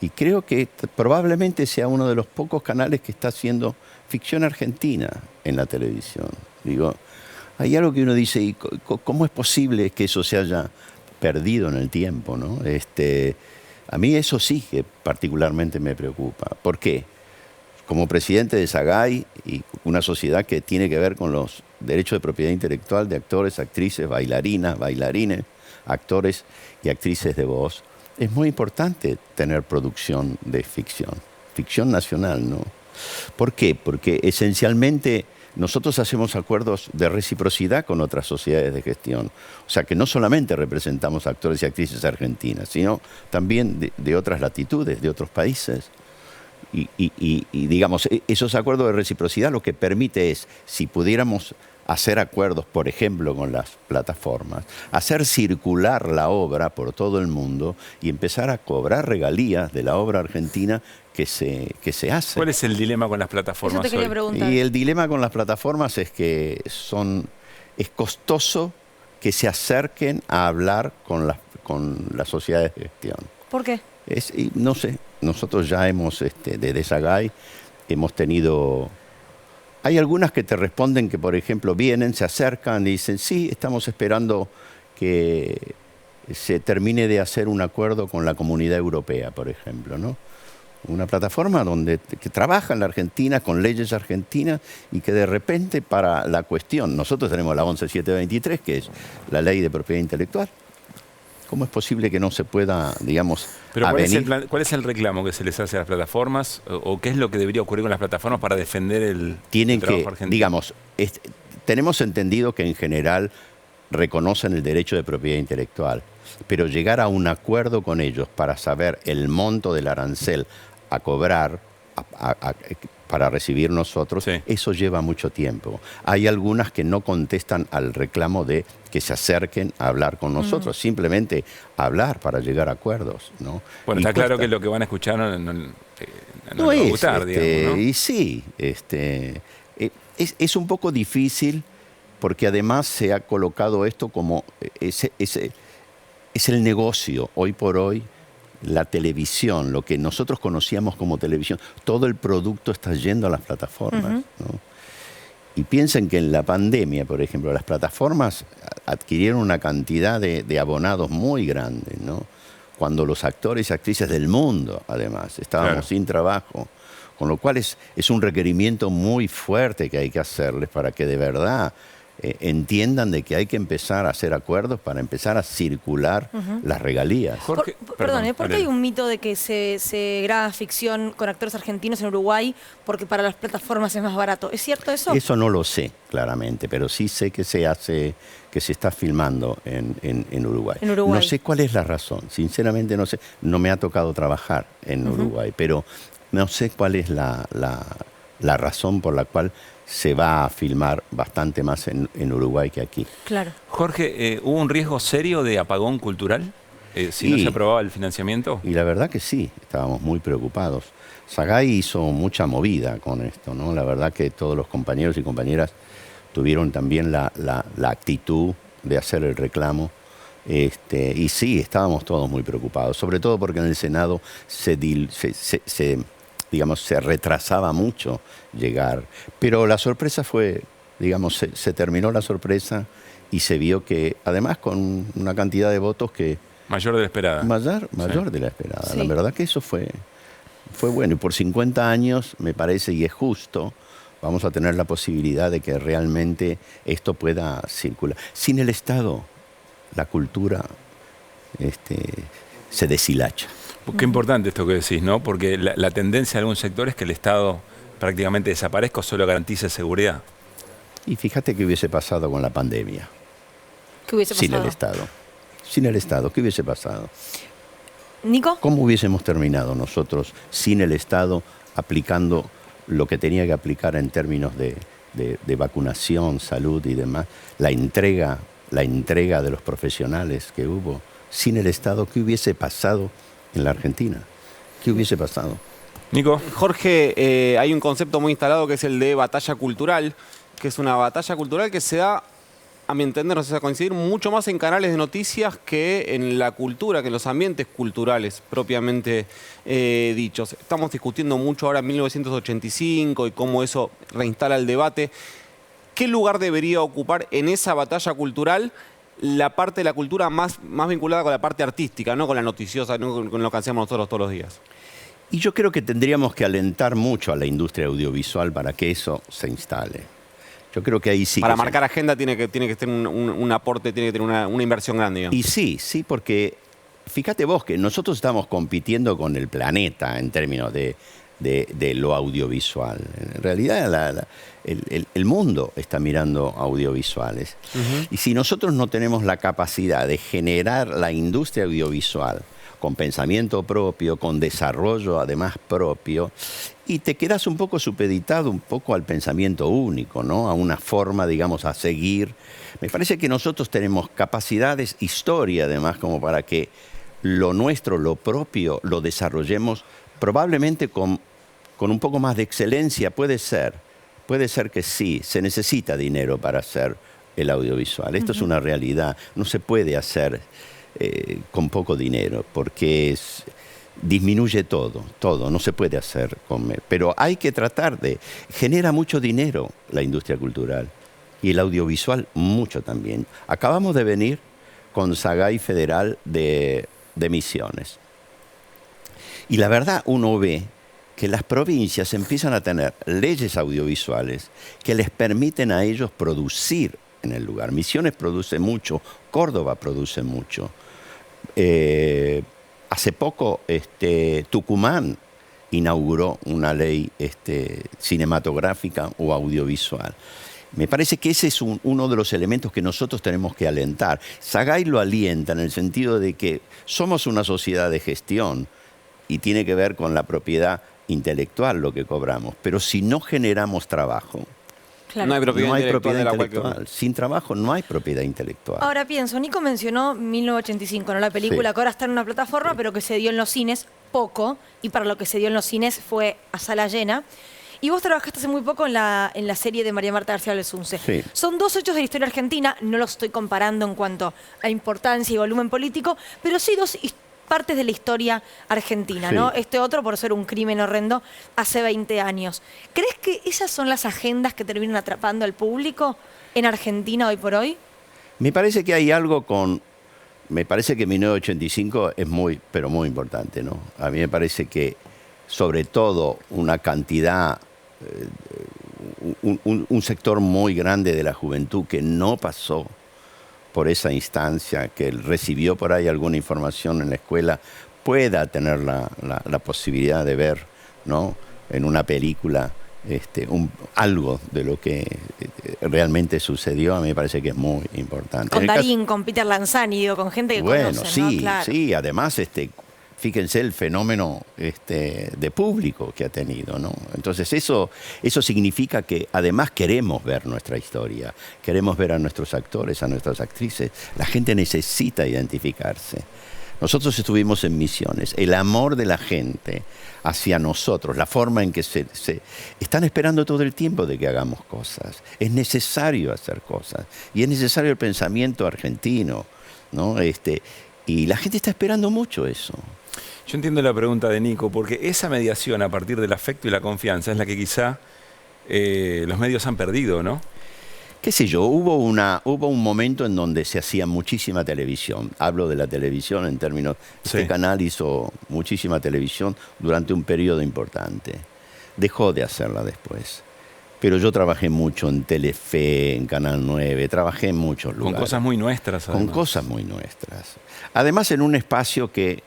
Y creo que probablemente sea uno de los pocos canales que está haciendo ficción argentina en la televisión. Digo, hay algo que uno dice, ¿y cómo es posible que eso se haya perdido en el tiempo, ¿no? A mí eso sí que particularmente me preocupa. ¿Por qué? Como presidente de SAGAI y una sociedad que tiene que ver con los derechos de propiedad intelectual de actores, actrices, bailarinas, bailarines, actores y actrices de voz, es muy importante tener producción de ficción nacional, ¿no? ¿Por qué? Porque esencialmente nosotros hacemos acuerdos de reciprocidad con otras sociedades de gestión. O sea que no solamente representamos actores y actrices argentinas, sino también de otras latitudes, de otros países. Y digamos, esos acuerdos de reciprocidad lo que permite es, si pudiéramos hacer acuerdos, por ejemplo, con las plataformas, hacer circular la obra por todo el mundo y empezar a cobrar regalías de la obra argentina que se hace. ¿Cuál es el dilema con las plataformas Eso te quería hoy? preguntar. Y el dilema con las plataformas es que es costoso que se acerquen a hablar con las sociedades de gestión. ¿Por qué? Y no sé, nosotros ya hemos, desde SAGAI, hemos tenido... Hay algunas que te responden que, por ejemplo, vienen, se acercan y dicen, sí, estamos esperando que se termine de hacer un acuerdo con la Comunidad Europea, por ejemplo, ¿no? Una plataforma que trabaja en la Argentina con leyes argentinas y que de repente para la cuestión, nosotros tenemos la 11723, que es la ley de propiedad intelectual. ¿Cómo es posible que no se pueda, digamos, Pero avenir? ¿cuál es el reclamo que se les hace a las plataformas? ¿O qué es lo que debería ocurrir con las plataformas para defender el trabajo argentino? Digamos, tenemos entendido que en general reconocen el derecho de propiedad intelectual, pero llegar a un acuerdo con ellos para saber el monto del arancel a cobrar para recibir nosotros, Sí. eso lleva mucho tiempo. Hay algunas que no contestan al reclamo de que se acerquen a hablar con nosotros, simplemente hablar para llegar a acuerdos, ¿no? Bueno, Y está claro cuesta. que lo que van a escuchar no No les va a es, gustar, digamos, ¿no? Y sí, es un poco difícil porque además se ha colocado esto como es el negocio. Hoy por hoy, la televisión, lo que nosotros conocíamos como televisión, todo el producto está yendo a las plataformas, ¿no? Y piensen que en la pandemia, por ejemplo, las plataformas adquirieron una cantidad de abonados muy grande, ¿no? Cuando los actores y actrices del mundo, además, estábamos Claro. sin trabajo. Con lo cual es un requerimiento muy fuerte que hay que hacerles para que de verdad entiendan de que hay que empezar a hacer acuerdos para empezar a circular las regalías. Jorge, Perdón, ¿por qué dale. hay un mito de que se graba ficción con actores argentinos en Uruguay porque para las plataformas es más barato? ¿Es cierto eso? Eso no lo sé claramente, pero sí sé que se está filmando en Uruguay. En Uruguay. No sé cuál es la razón, sinceramente no sé. No me ha tocado trabajar en Uruguay, pero no sé cuál es la razón por la cual se va a filmar bastante más en Uruguay que aquí. Claro. Jorge, ¿hubo un riesgo serio de apagón cultural si no Sí. se aprobaba el financiamiento? Y la verdad que sí, estábamos muy preocupados. SAGAI hizo mucha movida con esto, ¿no? La verdad que todos los compañeros y compañeras tuvieron también la actitud de hacer el reclamo. Y sí, estábamos todos muy preocupados, sobre todo porque en el Senado se retrasaba mucho llegar. Pero la sorpresa fue, digamos, se terminó la sorpresa y se vio que, además con una cantidad de votos que Mayor de la esperada. mayor de la esperada. Sí. La verdad que eso fue bueno. Y por 50 años, me parece, y es justo, vamos a tener la posibilidad de que realmente esto pueda circular. Sin el Estado, la cultura se deshilacha. Qué importante esto que decís, ¿no? Porque la tendencia de algún sector es que el Estado prácticamente desaparezca o solo garantice seguridad. Y fíjate qué hubiese pasado con la pandemia. ¿Qué hubiese pasado? Sin el Estado. Sin el Estado, ¿qué hubiese pasado? ¿Nico? ¿Cómo hubiésemos terminado nosotros sin el Estado aplicando lo que tenía que aplicar en términos de vacunación, salud y demás? La entrega de los profesionales que hubo. Sin el Estado, ¿qué hubiese pasado en la Argentina. ¿Qué hubiese pasado? Nico. Jorge, hay un concepto muy instalado que es el de batalla cultural, que es una batalla cultural que se da, a mi entender, no sé si va a coincidir, mucho más en canales de noticias que en la cultura, que en los ambientes culturales propiamente dichos. Estamos discutiendo mucho ahora 1985 y cómo eso reinstala el debate. ¿Qué lugar debería ocupar en esa batalla cultural la parte de la cultura más vinculada con la parte artística, no con la noticiosa, no con lo que hacemos nosotros todos los días? Y yo creo que tendríamos que alentar mucho a la industria audiovisual para que eso se instale. Yo creo que ahí sí. Para marcar agenda tiene que tener un aporte, tiene que tener una inversión grande, digamos. Y sí, porque fíjate vos que nosotros estamos compitiendo con el planeta en términos de lo audiovisual. En realidad el mundo está mirando audiovisuales. Y si nosotros no tenemos la capacidad de generar la industria audiovisual con pensamiento propio, con desarrollo además propio, y te quedas un poco supeditado un poco al pensamiento único, ¿no? A una forma, digamos, a seguir. Me parece que nosotros tenemos capacidades, historia además, como para que lo nuestro, lo propio, lo desarrollemos probablemente con un poco más de excelencia. Puede ser que sí, se necesita dinero para hacer el audiovisual. Esto es una realidad, no se puede hacer con poco dinero, porque disminuye todo, no se puede hacer pero hay que tratar genera mucho dinero la industria cultural y el audiovisual mucho también. Acabamos de venir con Sagay Federal de Misiones. Y la verdad uno ve que las provincias empiezan a tener leyes audiovisuales que les permiten a ellos producir en el lugar. Misiones produce mucho, Córdoba produce mucho. Hace poco Tucumán inauguró una ley cinematográfica o audiovisual. Me parece que ese es uno de los elementos que nosotros tenemos que alentar. Sagay lo alienta en el sentido de que somos una sociedad de gestión y tiene que ver con la propiedad intelectual lo que cobramos. Pero si no generamos trabajo, Claro. No hay propiedad, no hay intelectual propiedad de la intelectual. Sin trabajo no hay propiedad intelectual. Ahora pienso, Nico mencionó 1985, ¿no? La película Sí. que ahora está en una plataforma, pero que se dio en los cines poco, y para lo que se dio en los cines fue a sala llena. Y vos trabajaste hace muy poco en la serie de María Marta García Belsunce. Sí. Son dos hechos de la historia argentina, no los estoy comparando en cuanto a importancia y volumen político, pero sí dos partes de la historia argentina, Sí. ¿no? Este otro por ser un crimen horrendo hace 20 años. ¿Crees que esas son las agendas que terminan atrapando al público en Argentina hoy por hoy? Me parece que hay algo me parece que 1985 es pero muy importante, ¿no? A mí me parece que, sobre todo, una cantidad, un sector muy grande de la juventud que no pasó por esa instancia, que recibió por ahí alguna información en la escuela, pueda tener la posibilidad de ver, ¿no?, en una película algo de lo que realmente sucedió. A mí me parece que es muy importante. Con Darín, con Peter Lanzani, digo, con gente que conoce, ¿no? Sí, Claro. sí, además fíjense el fenómeno de público que ha tenido, ¿no? Entonces eso significa que además queremos ver nuestra historia, queremos ver a nuestros actores, a nuestras actrices. La gente necesita identificarse. Nosotros estuvimos en Misiones. El amor de la gente hacia nosotros, la forma en que se están esperando todo el tiempo de que hagamos cosas. Es necesario hacer cosas. Y es necesario el pensamiento argentino, ¿no? Y la gente está esperando mucho eso. Yo entiendo la pregunta de Nico, porque esa mediación a partir del afecto y la confianza es la que quizá los medios han perdido, ¿no? Qué sé yo, hubo un momento en donde se hacía muchísima televisión. Hablo de la televisión en términos... Sí. Este canal hizo muchísima televisión durante un periodo importante. Dejó de hacerla después. Pero yo trabajé mucho en Telefe, en Canal 9, trabajé en muchos lugares. Con cosas muy nuestras, Con además. cosas muy nuestras. Además, en un espacio que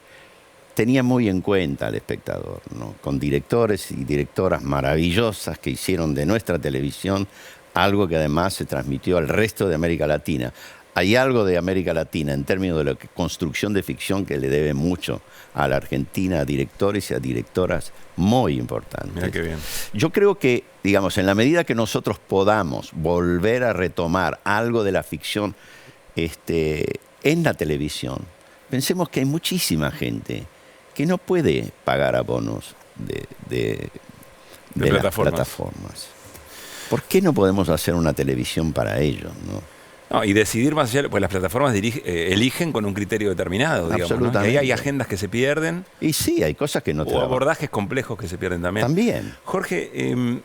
tenía muy en cuenta al espectador, ¿no? Con directores y directoras maravillosas que hicieron de nuestra televisión algo que además se transmitió al resto de América Latina. Hay algo de América Latina en términos de la construcción de ficción que le debe mucho a la Argentina, a directores y a directoras muy importantes. Mira qué bien. Yo creo que, digamos, en la medida que nosotros podamos volver a retomar algo de la ficción en la televisión, pensemos que hay muchísima gente que no puede pagar abonos de las plataformas. ¿Por qué no podemos hacer una televisión para ellos, no? No, y decidir más allá, pues las plataformas eligen con un criterio determinado, digamos, ¿no? Absolutamente. Y ahí hay agendas que se pierden. Y sí, hay cosas que no O abordajes complejos que se pierden también. También. Jorge,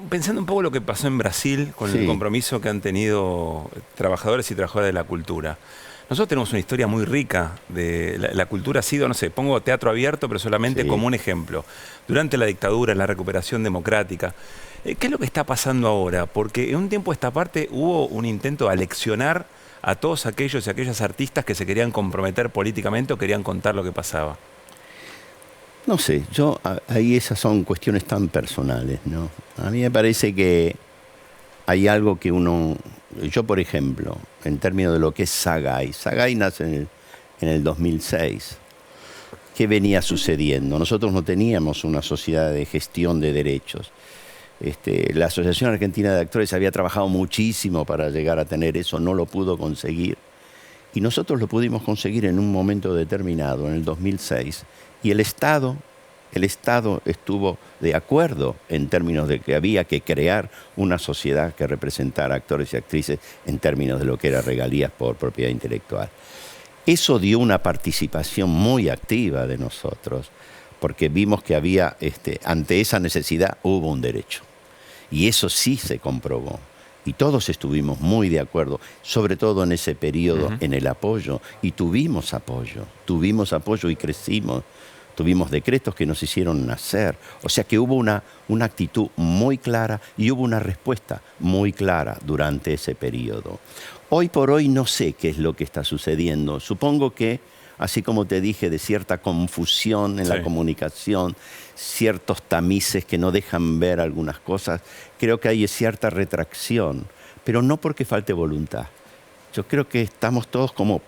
pensando un poco lo que pasó en Brasil con Sí. el compromiso que han tenido trabajadores y trabajadoras de la cultura. Nosotros tenemos una historia muy rica de la cultura ha sido, no sé, pongo teatro abierto, pero solamente Sí. como un ejemplo. Durante la dictadura, en la recuperación democrática. ¿Qué es lo que está pasando ahora? Porque en un tiempo a esta parte hubo un intento de aleccionar a todos aquellos y aquellas artistas que se querían comprometer políticamente o querían contar lo que pasaba. No sé, ahí esas son cuestiones tan personales, ¿no? A mí me parece que hay algo que yo por ejemplo, en términos de lo que es Sagay nace en el 2006. ¿Qué venía sucediendo? Nosotros no teníamos una sociedad de gestión de derechos. La Asociación Argentina de Actores había trabajado muchísimo para llegar a tener eso, no lo pudo conseguir. Y nosotros lo pudimos conseguir en un momento determinado, en el 2006. Y el Estado estuvo de acuerdo en términos de que había que crear una sociedad que representara actores y actrices en términos de lo que era regalías por propiedad intelectual. Eso dio una participación muy activa de nosotros, porque vimos que había, ante esa necesidad hubo un derecho. Y eso sí se comprobó. Y todos estuvimos muy de acuerdo, sobre todo en ese periodo, en el apoyo. Y tuvimos apoyo y crecimos. Tuvimos decretos que nos hicieron nacer. O sea que hubo una actitud muy clara y hubo una respuesta muy clara durante ese periodo. Hoy por hoy no sé qué es lo que está sucediendo. Supongo que, así como te dije, de cierta confusión en la comunicación, ciertos tamices que no dejan ver algunas cosas, creo que hay cierta retracción, pero no porque falte voluntad. Yo creo que estamos todos como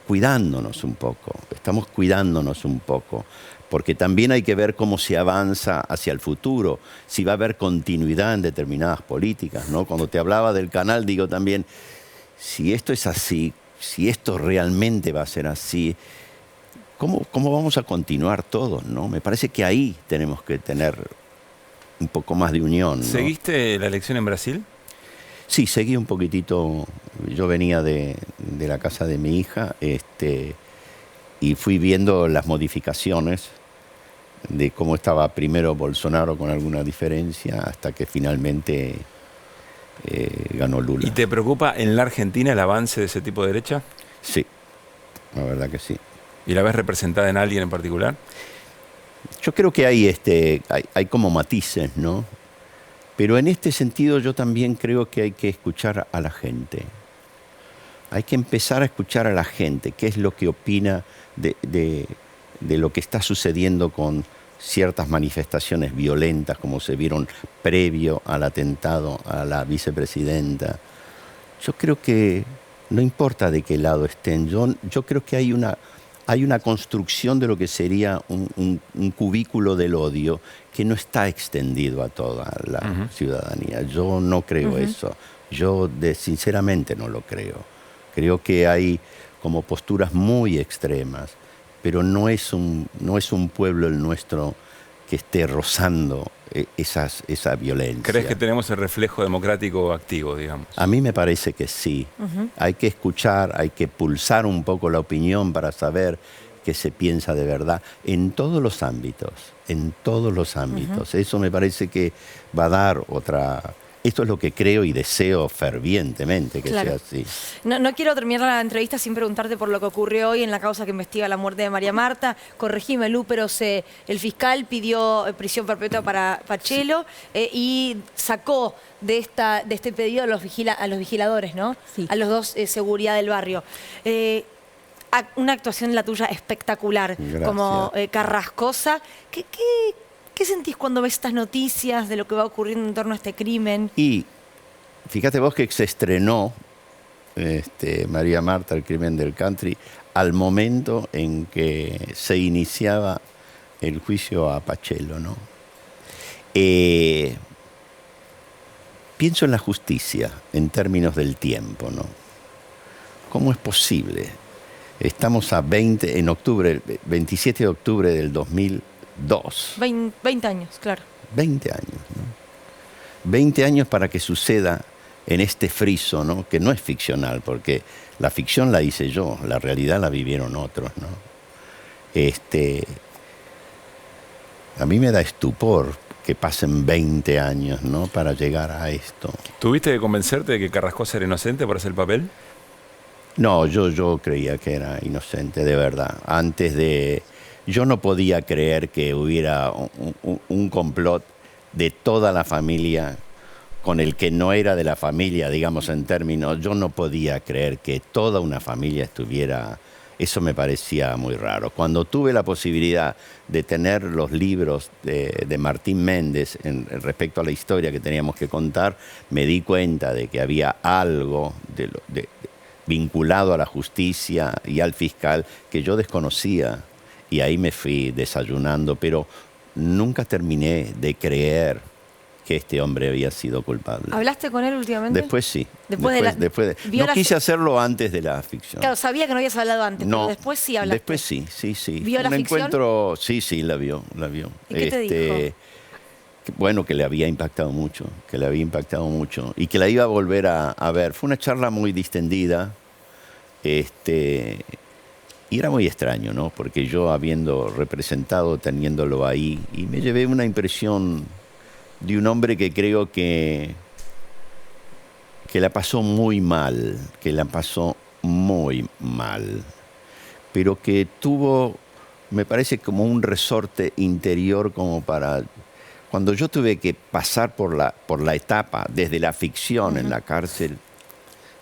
cuidándonos un poco, porque también hay que ver cómo se avanza hacia el futuro, si va a haber continuidad en determinadas políticas, ¿no? Cuando te hablaba del canal, digo también, si esto es así, si esto realmente va a ser así, ¿cómo vamos a continuar todos, ¿no? Me parece que ahí tenemos que tener un poco más de unión, ¿no? ¿Seguiste la elección en Brasil? Sí, seguí un poquitito. Yo venía de la casa de mi hija y fui viendo las modificaciones de cómo estaba primero Bolsonaro con alguna diferencia hasta que finalmente ganó Lula. ¿Y te preocupa en la Argentina el avance de ese tipo de derecha? Sí, la verdad que sí. ¿Y la ves representada en alguien en particular? Yo creo que hay como matices, ¿no? Pero en este sentido yo también creo que hay que escuchar a la gente. Hay que empezar a escuchar a la gente, qué es lo que opina de lo que está sucediendo con ciertas manifestaciones violentas como se vieron previo al atentado a la vicepresidenta. Yo creo que no importa de qué lado estén, yo creo que hay una construcción de lo que sería un cubículo del odio que no está extendido a toda la ciudadanía. Yo no creo eso. Yo sinceramente no lo creo. Creo que hay como posturas muy extremas, pero no es un pueblo el nuestro que esté rozando esa violencia. ¿Crees que tenemos el reflejo democrático activo, digamos? A mí me parece que sí. Hay que escuchar, hay que pulsar un poco la opinión para saber qué se piensa de verdad en todos los ámbitos, Eso me parece que va a dar otra... Esto es lo que creo y deseo fervientemente que sea así. No quiero terminar la entrevista sin preguntarte por lo que ocurrió hoy en la causa que investiga la muerte de María Marta. Corregime, Lu, pero el fiscal pidió prisión perpetua para Pachelo y sacó de este pedido a los vigiladores, ¿no? Sí. A los dos seguridad del barrio. Una actuación la tuya espectacular, Gracias. como carrascosa. ¿Qué sentís cuando ves estas noticias de lo que va ocurriendo en torno a este crimen? Y fíjate vos que se estrenó María Marta, el crimen del country, al momento en que se iniciaba el juicio a Pachelo, ¿no? Pienso en la justicia en términos del tiempo, ¿no? ¿Cómo es posible? Estamos a 20, en octubre, 27 de octubre del 2002. 20 años, claro. 20 años, ¿no? 20 años para que suceda en este friso, ¿no? Que no es ficcional, porque la ficción la hice yo, la realidad la vivieron otros, ¿no? A mí me da estupor que pasen 20 años, ¿no? Para llegar a esto. ¿Tuviste que convencerte de que Carrascosa era inocente por hacer el papel? No, yo creía que era inocente, de verdad. Yo no podía creer que hubiera un complot de toda la familia con el que no era de la familia, digamos en términos. Yo no podía creer que toda una familia estuviera... Eso me parecía muy raro. Cuando tuve la posibilidad de tener los libros de Martín Méndez respecto a la historia que teníamos que contar, me di cuenta de que había algo vinculado a la justicia y al fiscal que yo desconocía. Y ahí me fui desayunando, pero nunca terminé de creer que este hombre había sido culpable. ¿Hablaste con él últimamente? Después sí. Después No quise hacerlo antes de la ficción. Claro, sabía que no habías hablado antes, No, pero después sí hablaste. Después sí. ¿Vio la ficción? Encuentro, sí, la vio. ¿Y qué te dijo? Bueno, que le había impactado mucho, y que la iba a volver a ver. Fue una charla muy distendida, y era muy extraño, ¿no? Porque yo, habiendo representado, teniéndolo ahí, y me llevé una impresión de un hombre que creo que la pasó muy mal, pero que tuvo, me parece, como un resorte interior como para... Cuando yo tuve que pasar por la etapa, desde la ficción en la cárcel,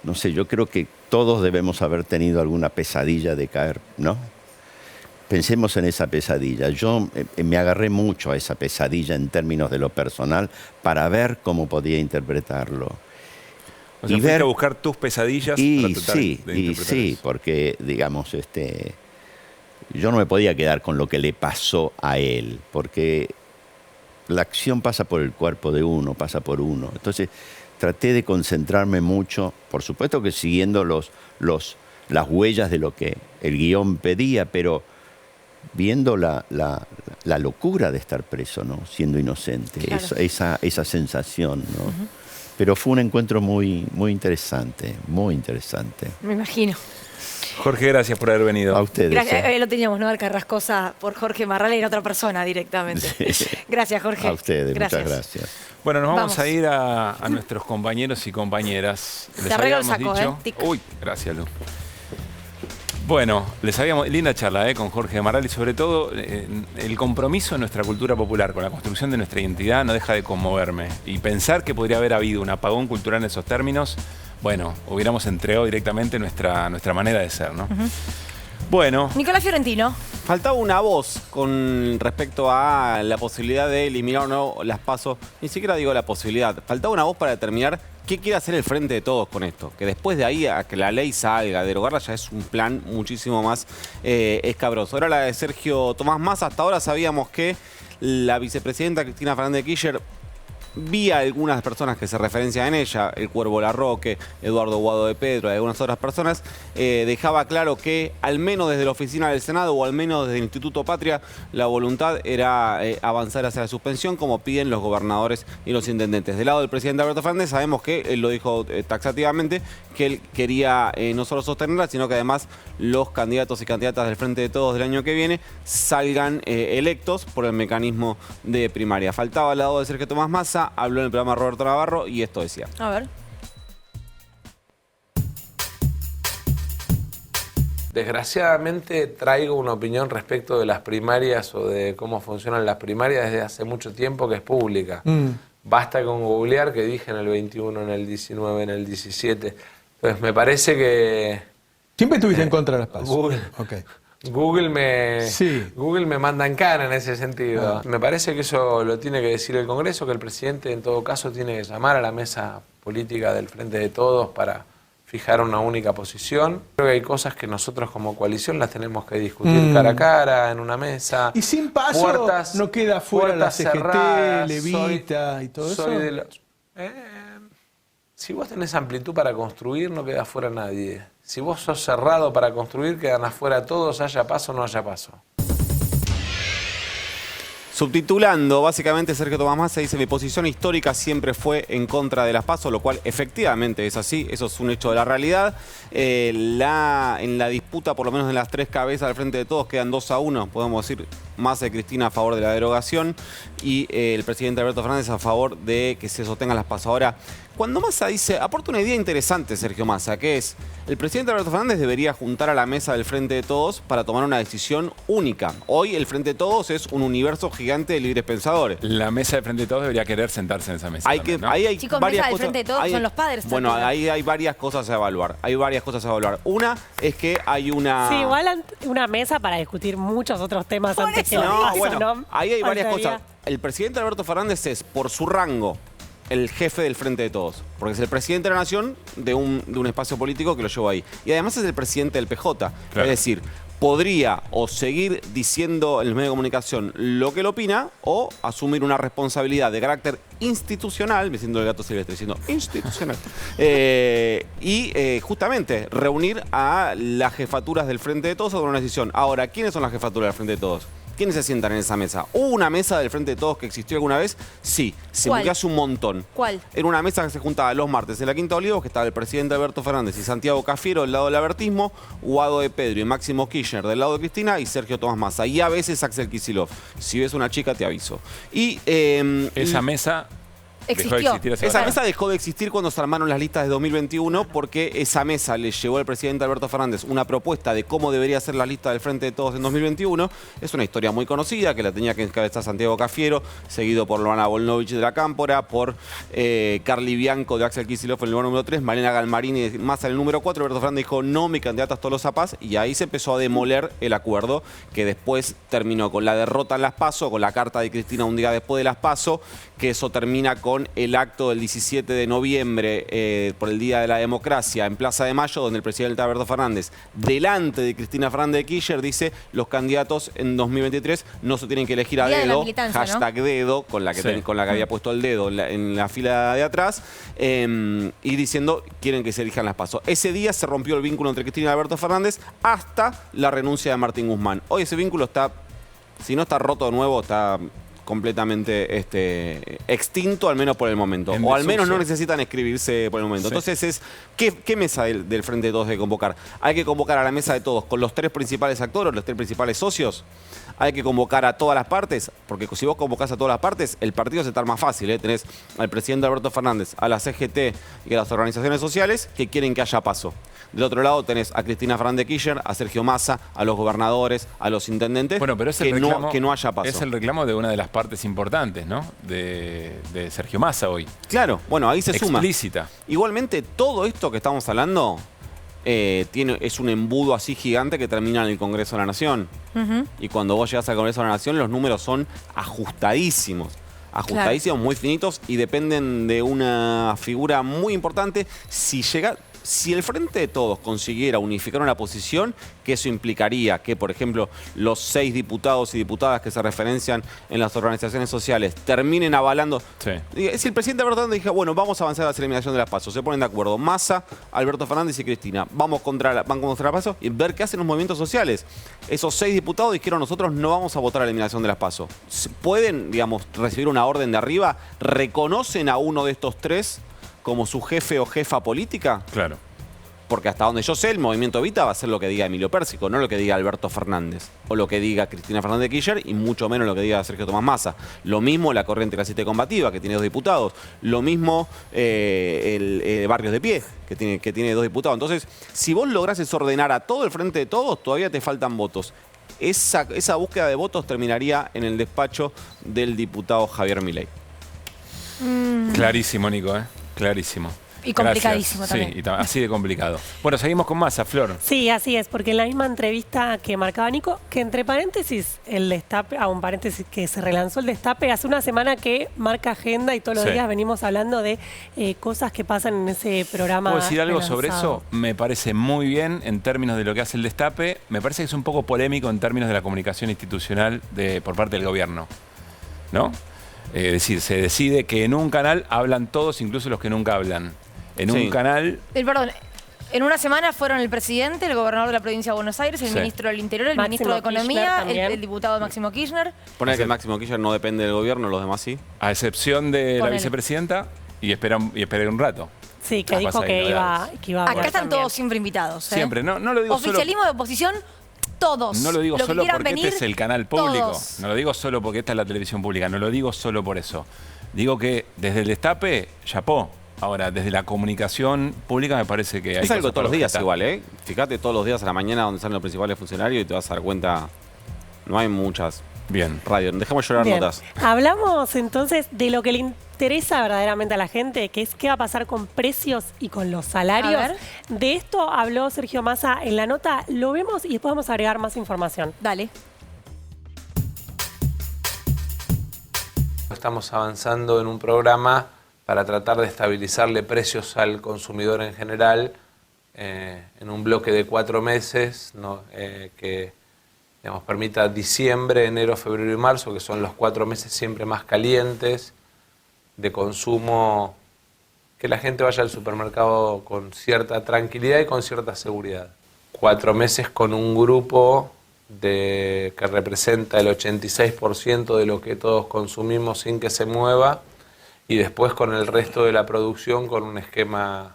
no sé, yo creo que todos debemos haber tenido alguna pesadilla de caer, ¿no? Pensemos en esa pesadilla. Yo me agarré mucho a esa pesadilla en términos de lo personal para ver cómo podía interpretarlo. O sea, fuiste a buscar tus pesadillas para tratar de interpretar sí, eso. porque, digamos, yo no me podía quedar con lo que le pasó a él, porque la acción pasa por el cuerpo de uno, pasa por uno. Entonces, traté de concentrarme mucho, por supuesto que siguiendo las huellas de lo que el guión pedía, pero viendo la locura de estar preso, ¿no? Siendo inocente, Claro. esa sensación, ¿no? Pero fue un encuentro muy interesante, muy interesante. Me imagino. Jorge, gracias por haber venido. A ustedes. Gracias, lo teníamos, ¿no? Al Carrascosa por Jorge Marral, era otra persona directamente. Sí. Gracias, Jorge. A ustedes, muchas gracias. Bueno, nos vamos Vamos. a ir a nuestros compañeros y compañeras. Te arreglo el habíamos saco, dicho... Tic. Uy, gracias, Lu. Bueno, linda charla con Jorge Marral, y sobre todo el compromiso de nuestra cultura popular con la construcción de nuestra identidad no deja de conmoverme. Y pensar que podría haber habido un apagón cultural en esos términos, bueno, hubiéramos entregado directamente nuestra manera de ser, ¿no? Bueno, Nicolás Fiorentino. Faltaba una voz con respecto a la posibilidad de eliminar o no las PASO. Ni siquiera digo la posibilidad. Faltaba una voz para determinar qué quiere hacer el Frente de Todos con esto. Que después de ahí a que la ley salga, derogarla, ya es un plan muchísimo más escabroso. Ahora la de Sergio Tomás Massa. Hasta ahora sabíamos que la vicepresidenta Cristina Fernández de Kirchner, vi a algunas personas que se referencian en ella, el Cuervo Larroque, Eduardo Guado de Pedro y algunas otras personas, dejaba claro que al menos desde la oficina del Senado o al menos desde el Instituto Patria, la voluntad era avanzar hacia la suspensión como piden los gobernadores y los intendentes. Del lado del presidente Alberto Fernández sabemos que él lo dijo taxativamente, que él quería no solo sostenerla, sino que además los candidatos y candidatas del Frente de Todos del año que viene salgan electos por el mecanismo de primaria. Faltaba al lado de Sergio Tomás Massa, habló en el programa Roberto Navarro y esto decía. A ver. Desgraciadamente traigo una opinión respecto de las primarias o de cómo funcionan las primarias desde hace mucho tiempo, que es pública. Basta con googlear que dije en el 21, en el 19, en el 17. Entonces me parece que... Siempre estuviste en contra de las PASO. Google. Okay. Google me manda en cara en ese sentido. Ah. Me parece que eso lo tiene que decir el Congreso, que el presidente en todo caso tiene que llamar a la mesa política del Frente de Todos para fijar una única posición. Creo que hay cosas que nosotros como coalición las tenemos que discutir cara a cara, en una mesa. Y sin PASO no queda fuera la CGT, cerradas, Levita y todo soy eso. si vos tenés amplitud para construir, no queda fuera nadie. Si vos sos cerrado para construir, quedan afuera todos, haya paso o no haya paso. Subtitulando, básicamente Sergio Tomás Massa dice: mi posición histórica siempre fue en contra de las PASO, lo cual efectivamente es así, eso es un hecho de la realidad. En la disputa, por lo menos en las 3 cabezas del Frente de Todos, quedan 2-1, podemos decir, Massa y Cristina a favor de la derogación y el presidente Alberto Fernández a favor de que se sostengan las PASO. Ahora, cuando Massa dice, aporta una idea interesante Sergio Massa, que es, el presidente Alberto Fernández debería juntar a la mesa del Frente de Todos para tomar una decisión única. Hoy el Frente de Todos es un universo gigante de libres pensadores. La mesa del Frente de Todos debería querer sentarse en esa mesa. Chicos, mesa del Frente de Todos son los padres. Bueno, ahí hay varias cosas a evaluar. Una es que hay una... Sí, igual una mesa para discutir muchos otros temas Por antes que eso la digo. PASO, bueno, ¿no? ahí hay varias Faltaría. cosas. El presidente Alberto Fernández es, por su rango, el jefe del Frente de Todos. Porque es el presidente de la Nación de un espacio político que lo llevó ahí. Y además es el presidente del PJ. Claro. Es decir, podría o seguir diciendo en los medios de comunicación lo que él opina o asumir una responsabilidad de carácter institucional, me siento el gato silvestre diciendo institucional, y justamente reunir a las jefaturas del Frente de Todos a tomar una decisión. Ahora, ¿quiénes son las jefaturas del Frente de Todos? ¿Quiénes se sientan en esa mesa? ¿Hubo una mesa del Frente de Todos que existió alguna vez? Sí, se murió hace un montón. ¿Cuál? Era una mesa que se juntaba los martes en la Quinta Olivos, que estaba el presidente Alberto Fernández y Santiago Cafiero del lado del albertismo, Guado de Pedro y Máximo Kirchner del lado de Cristina y Sergio Tomás Massa. Y a veces Axel Kicillof. Si ves una chica, te aviso. Y esa mesa... Existió. Esa mesa dejó de existir cuando se armaron las listas de 2021 porque esa mesa le llevó al presidente Alberto Fernández una propuesta de cómo debería ser la lista del Frente de Todos en 2021. Es una historia muy conocida que la tenía que encabezar Santiago Cafiero, seguido por Loana Volnovich de la Cámpora, por Carly Bianco de Axel Kicillof en el lugar número 3, Malena Galmarini de Massa en el número 4. Alberto Fernández dijo, no, mi candidata es Tolosa Paz, y ahí se empezó a demoler el acuerdo que después terminó con la derrota en las PASO, con la carta de Cristina un día después de las PASO, que eso termina con el acto del 17 de noviembre por el Día de la Democracia en Plaza de Mayo, donde el presidente Alberto Fernández, delante de Cristina Fernández de Kirchner, dice los candidatos en 2023 no se tienen que elegir a dedo, hashtag dedo, con la que había puesto el dedo en la fila de atrás, y diciendo quieren que se elijan las PASO. Ese día se rompió el vínculo entre Cristina y Alberto Fernández hasta la renuncia de Martín Guzmán. Hoy ese vínculo está, si no está roto de nuevo, está completamente extinto, al menos por el momento. O al menos no necesitan escribirse por el momento. Sí. Entonces, ¿qué mesa del Frente de Todos hay que convocar? Hay que convocar a la mesa de todos con los 3 principales actores, los 3 principales socios. Hay que convocar a todas las partes, porque si vos convocás a todas las partes, el partido se está más fácil. Tenés al presidente Alberto Fernández, a la CGT y a las organizaciones sociales que quieren que haya paso. Del otro lado tenés a Cristina Fernández de Kirchner, a Sergio Massa, a los gobernadores, a los intendentes, bueno, pero es que no haya paso. Es el reclamo de una de las partes importantes, ¿no? De Sergio Massa hoy. Claro, bueno, ahí se suma. Explícita. Igualmente, todo esto que estamos hablando es un embudo así gigante que termina en el Congreso de la Nación. Y cuando vos llegás al Congreso de la Nación, los números son ajustadísimos. Ajustadísimos, muy finitos, y dependen de una figura muy importante. Si el Frente de Todos consiguiera unificar una posición, que eso implicaría que, por ejemplo, los 6 diputados y diputadas que se referencian en las organizaciones sociales terminen avalando. Sí. Si el presidente Alberto Fernández dijo, bueno, vamos a avanzar a la eliminación de las PASO, se ponen de acuerdo Massa, Alberto Fernández y Cristina, van contra la PASO y ver qué hacen los movimientos sociales. Esos 6 diputados dijeron, nosotros no vamos a votar a la eliminación de las PASO. Pueden, digamos, recibir una orden de arriba, reconocen a uno de estos 3 como su jefe o jefa política. Claro. Porque hasta donde yo sé, el movimiento Evita va a ser lo que diga Emilio Pérsico, no lo que diga Alberto Fernández, o lo que diga Cristina Fernández de Kirchner, y mucho menos lo que diga Sergio Tomás Massa. Lo mismo la Corriente Clasista y Combativa, que tiene 2 diputados. Lo mismo el Barrios de Pie, que tiene 2 diputados. Entonces, si vos lográs desordenar a todo el Frente de Todos, todavía te faltan votos. Esa búsqueda de votos terminaría en el despacho del diputado Javier Milei. Clarísimo, Nico, clarísimo. Y complicadísimo también. Sí, así de complicado. Bueno, seguimos con Massa, Flor. Sí, así es, porque en la misma entrevista que marcaba Nico, que entre paréntesis, el destape, un paréntesis que se relanzó el destape, hace una semana que marca agenda y todos los días venimos hablando de cosas que pasan en ese programa. ¿Puedo decir algo sobre eso? Me parece muy bien en términos de lo que hace el destape. Me parece que es un poco polémico en términos de la comunicación institucional por parte del gobierno, ¿no? Es decir, se decide que en un canal hablan todos, incluso los que nunca hablan. En un canal... Perdón, En una semana fueron el presidente, el gobernador de la provincia de Buenos Aires, el ministro del Interior, el ministro de Economía, el diputado Máximo Kirchner. Pone que Máximo Kirchner no depende del gobierno, los demás sí. A excepción de la vicepresidenta y espera un rato. Sí, que dijo que iba a Acá están todos siempre invitados. Siempre, no lo digo Oficialismo de oposición, todos. No lo digo solo porque venir, este es el canal público. todos. No lo digo solo porque esta es la televisión pública. No lo digo solo por eso. Digo que desde el destape, chapó. Ahora, desde la comunicación pública me parece que hay es algo todos los días igual, ¿eh? Fíjate todos los días a la mañana donde salen los principales funcionarios y te vas a dar cuenta, no hay muchas. Bien. Radio, dejemos llorar notas. Hablamos entonces de lo que le interesa verdaderamente a la gente, que es qué va a pasar con precios y con los salarios. De esto habló Sergio Massa en la nota, lo vemos y después vamos a agregar más información. Dale. Estamos avanzando en un programa para tratar de estabilizarle precios al consumidor en general en un bloque de 4 meses, ¿no? Que digamos, permita diciembre, enero, febrero y marzo, que son los 4 meses siempre más calientes de consumo, que la gente vaya al supermercado con cierta tranquilidad y con cierta seguridad. 4 meses con un grupo que representa el 86% de lo que todos consumimos sin que se mueva, y después con el resto de la producción con un esquema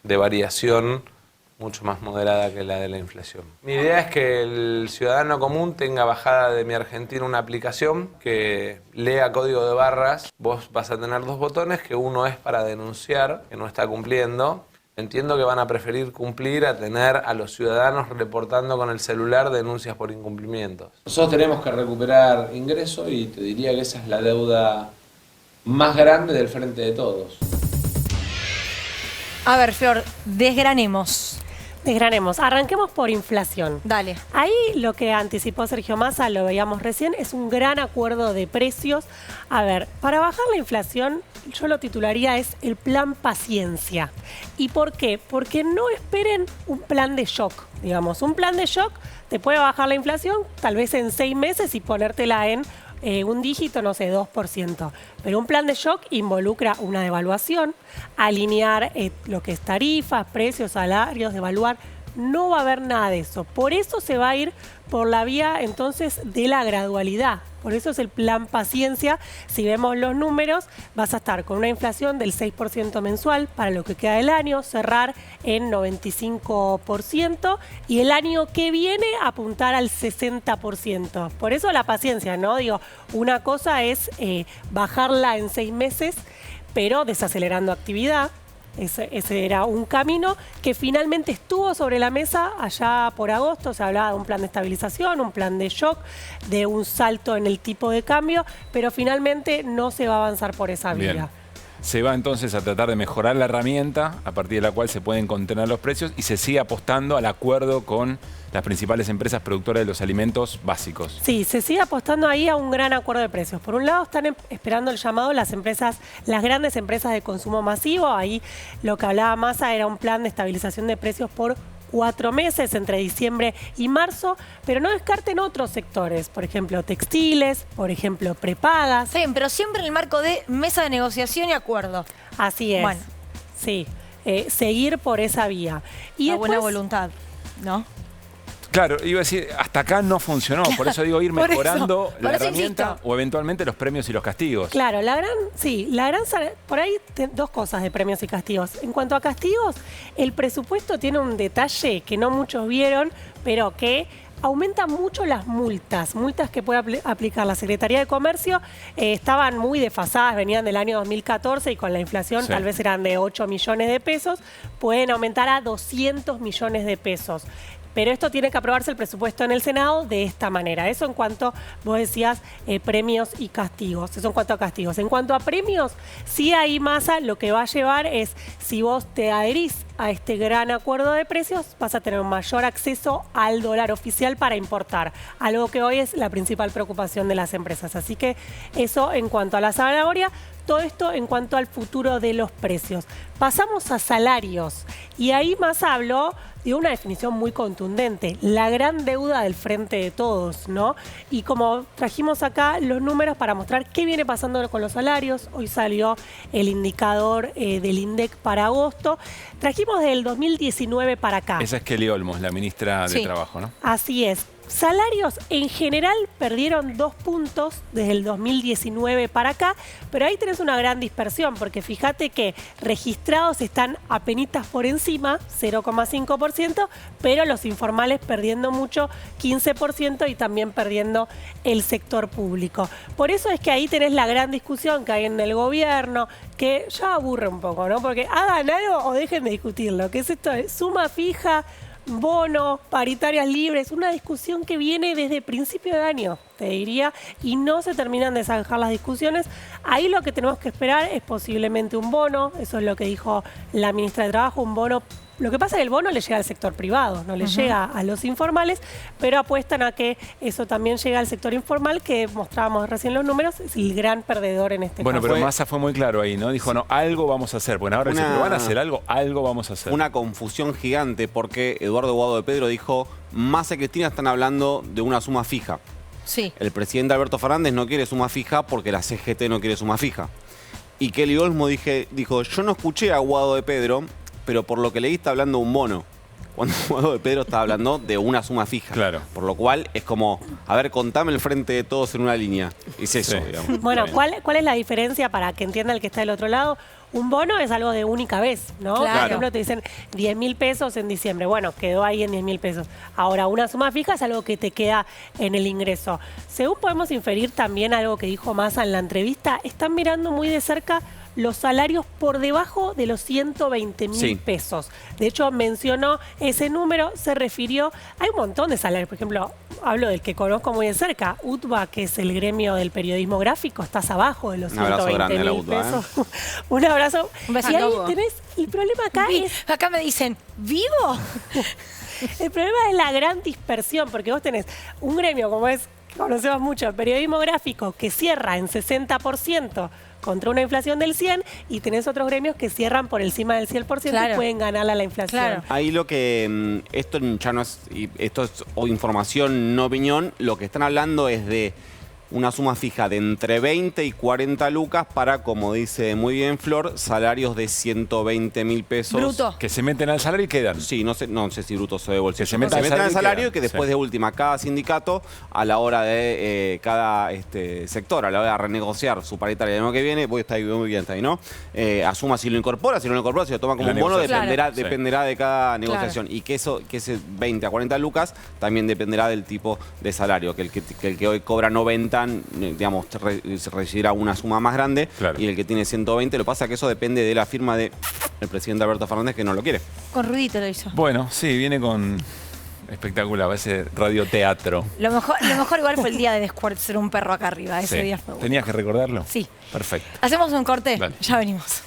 de variación mucho más moderada que la de la inflación. Mi idea es que el ciudadano común tenga bajada de Mi Argentina una aplicación que lea código de barras. Vos vas a tener 2 botones, que uno es para denunciar que no está cumpliendo. Entiendo que van a preferir cumplir a tener a los ciudadanos reportando con el celular denuncias por incumplimientos. Nosotros tenemos que recuperar ingresos y te diría que esa es la deuda más grande del Frente de Todos. A ver, Flor, desgranemos. Arranquemos por inflación. Dale. Ahí lo que anticipó Sergio Massa, lo veíamos recién, es un gran acuerdo de precios. A ver, para bajar la inflación, yo lo titularía es el plan paciencia. ¿Y por qué? Porque no esperen un plan de shock. Digamos, un plan de shock te puede bajar la inflación tal vez en 6 meses y ponértela en un dígito, no sé, 2%. Pero un plan de shock involucra una devaluación, alinear lo que es tarifas, precios, salarios, devaluar. No va a haber nada de eso. Por eso se va a ir por la vía entonces de la gradualidad. Por eso es el plan paciencia. Si vemos los números, vas a estar con una inflación del 6% mensual para lo que queda del año, cerrar en 95% y el año que viene apuntar al 60%. Por eso la paciencia, ¿no? Digo, una cosa es bajarla en 6 meses, pero desacelerando actividad. Ese era un camino que finalmente estuvo sobre la mesa allá por agosto. Se hablaba de un plan de estabilización, un plan de shock, de un salto en el tipo de cambio, pero finalmente no se va a avanzar por esa vía. Bien. Se va entonces a tratar de mejorar la herramienta a partir de la cual se pueden contener los precios y se sigue apostando al acuerdo con las principales empresas productoras de los alimentos básicos. Sí, se sigue apostando ahí a un gran acuerdo de precios. Por un lado están esperando el llamado las grandes empresas de consumo masivo. Ahí lo que hablaba Massa era un plan de estabilización de precios por 4 meses, entre diciembre y marzo, pero no descarten otros sectores, por ejemplo, textiles, por ejemplo, prepagas. Sí, pero siempre en el marco de mesa de negociación y acuerdo. Así es. Bueno. Sí, seguir por esa vía. Y la buena voluntad, ¿no? Claro, iba a decir, hasta acá no funcionó, por eso digo ir mejorando la herramienta o eventualmente los premios y los castigos. Claro, por ahí 2 cosas de premios y castigos. En cuanto a castigos, el presupuesto tiene un detalle que no muchos vieron, pero que aumenta mucho las multas que puede aplicar la Secretaría de Comercio. Estaban muy desfasadas, venían del año 2014 y con la inflación tal vez eran de 8 millones de pesos, pueden aumentar a 200 millones de pesos. Pero esto tiene que aprobarse el presupuesto en el Senado de esta manera. Eso en cuanto, vos decías, premios y castigos. Eso en cuanto a castigos. En cuanto a premios, sí ahí Massa lo que va a llevar es, si vos te adherís a este gran acuerdo de precios, vas a tener un mayor acceso al dólar oficial para importar. Algo que hoy es la principal preocupación de las empresas. Así que eso en cuanto a la zanahoria. Todo esto en cuanto al futuro de los precios. Pasamos a salarios. Y ahí Massa habló dio una definición muy contundente, la gran deuda del Frente de Todos, ¿no? Y como trajimos acá los números para mostrar qué viene pasando con los salarios, hoy salió el indicador del INDEC para agosto, trajimos del 2019 para acá. Esa es Kelly Olmos, la ministra de Trabajo, ¿no? Así es. Salarios en general perdieron 2 puntos desde el 2019 para acá, pero ahí tenés una gran dispersión, porque fíjate que registrados están apenitas por encima, 0,5%, pero los informales perdiendo mucho, 15%, y también perdiendo el sector público. Por eso es que ahí tenés la gran discusión que hay en el gobierno, que ya aburre un poco, ¿no? Porque hagan algo o dejen de discutirlo, que es esto de suma fija, bono, paritarias libres, una discusión que viene desde principio de año, te diría, y no se terminan de zanjar las discusiones. Ahí lo que tenemos que esperar es posiblemente un bono, eso es lo que dijo la ministra de Trabajo, un bono. Lo que pasa es que el bono le llega al sector privado, no le llega a los informales, pero apuestan a que eso también llega al sector informal, que mostrábamos recién los números, es el gran perdedor en este caso. Bueno, pero Massa fue muy claro ahí, ¿no? Dijo, no, algo vamos a hacer. Bueno, ahora dice, pero van a hacer algo vamos a hacer. Una confusión gigante porque Eduardo Guado de Pedro dijo, Massa y Cristina están hablando de una suma fija. Sí. El presidente Alberto Fernández no quiere suma fija porque la CGT no quiere suma fija. Y Kelly Olmos dijo, yo no escuché a Guado de Pedro, pero por lo que leí está hablando de un bono. Cuando Guado de Pedro está hablando de una suma fija. Claro. Por lo cual es como, a ver, contame el Frente de Todos en una línea. Es eso, digamos. Bueno, ¿cuál es la diferencia para que entienda el que está del otro lado? Un bono es algo de única vez, ¿no? Claro. Por ejemplo, te dicen 10.000 pesos en diciembre. Bueno, quedó ahí en 10.000 pesos. Ahora, una suma fija es algo que te queda en el ingreso. Según podemos inferir también algo que dijo Massa en la entrevista, están mirando muy de cerca los salarios por debajo de los 120.000 pesos. De hecho, mencionó ese número, se refirió, hay un montón de salarios. Por ejemplo, hablo del que conozco muy de cerca, UTBA, que es el gremio del periodismo gráfico, estás abajo de los 120.000 pesos. Un abrazo. Un besito. Y ahí tenés, el problema acá es... Acá me dicen, ¿vivo? El problema es la gran dispersión, porque vos tenés un gremio como es, que conocemos mucho, el periodismo gráfico, que cierra en 60%, contra una inflación del 100%, y tenés otros gremios que cierran por encima del 100% y pueden ganarle a la inflación. Claro. Ahí lo que, esto ya no es, esto es información, no opinión, lo que están hablando es de una suma fija de entre 20 y 40 lucas para, como dice muy bien Flor, salarios de 120.000 pesos. Bruto. Que se meten al salario y quedan. Sí, no sé si bruto o de bolsillo. Que se metan al salario quedan. y que después de última, cada sindicato, a la hora de cada sector, a la hora de renegociar su paritaria el año que viene, voy a estar muy bien, está ahí, ¿no? Asuma si lo incorpora, si no lo incorpora, si lo toma como un bono, dependerá de cada negociación. Y que ese 20 a 40 lucas también dependerá del tipo de salario, que el que hoy cobra 90, digamos, recibirá una suma más grande, y el que tiene 120, lo que pasa es que eso depende de la firma del presidente Alberto Fernández, que no lo quiere. Con ruidito lo hizo. Bueno, sí, viene con espectacular, ese radioteatro. Lo mejor igual fue el día de descuartizar un perro acá arriba. Ese día fue bueno. ¿Tenías que recordarlo? Sí. Perfecto. Hacemos un corte. Dale. Ya venimos.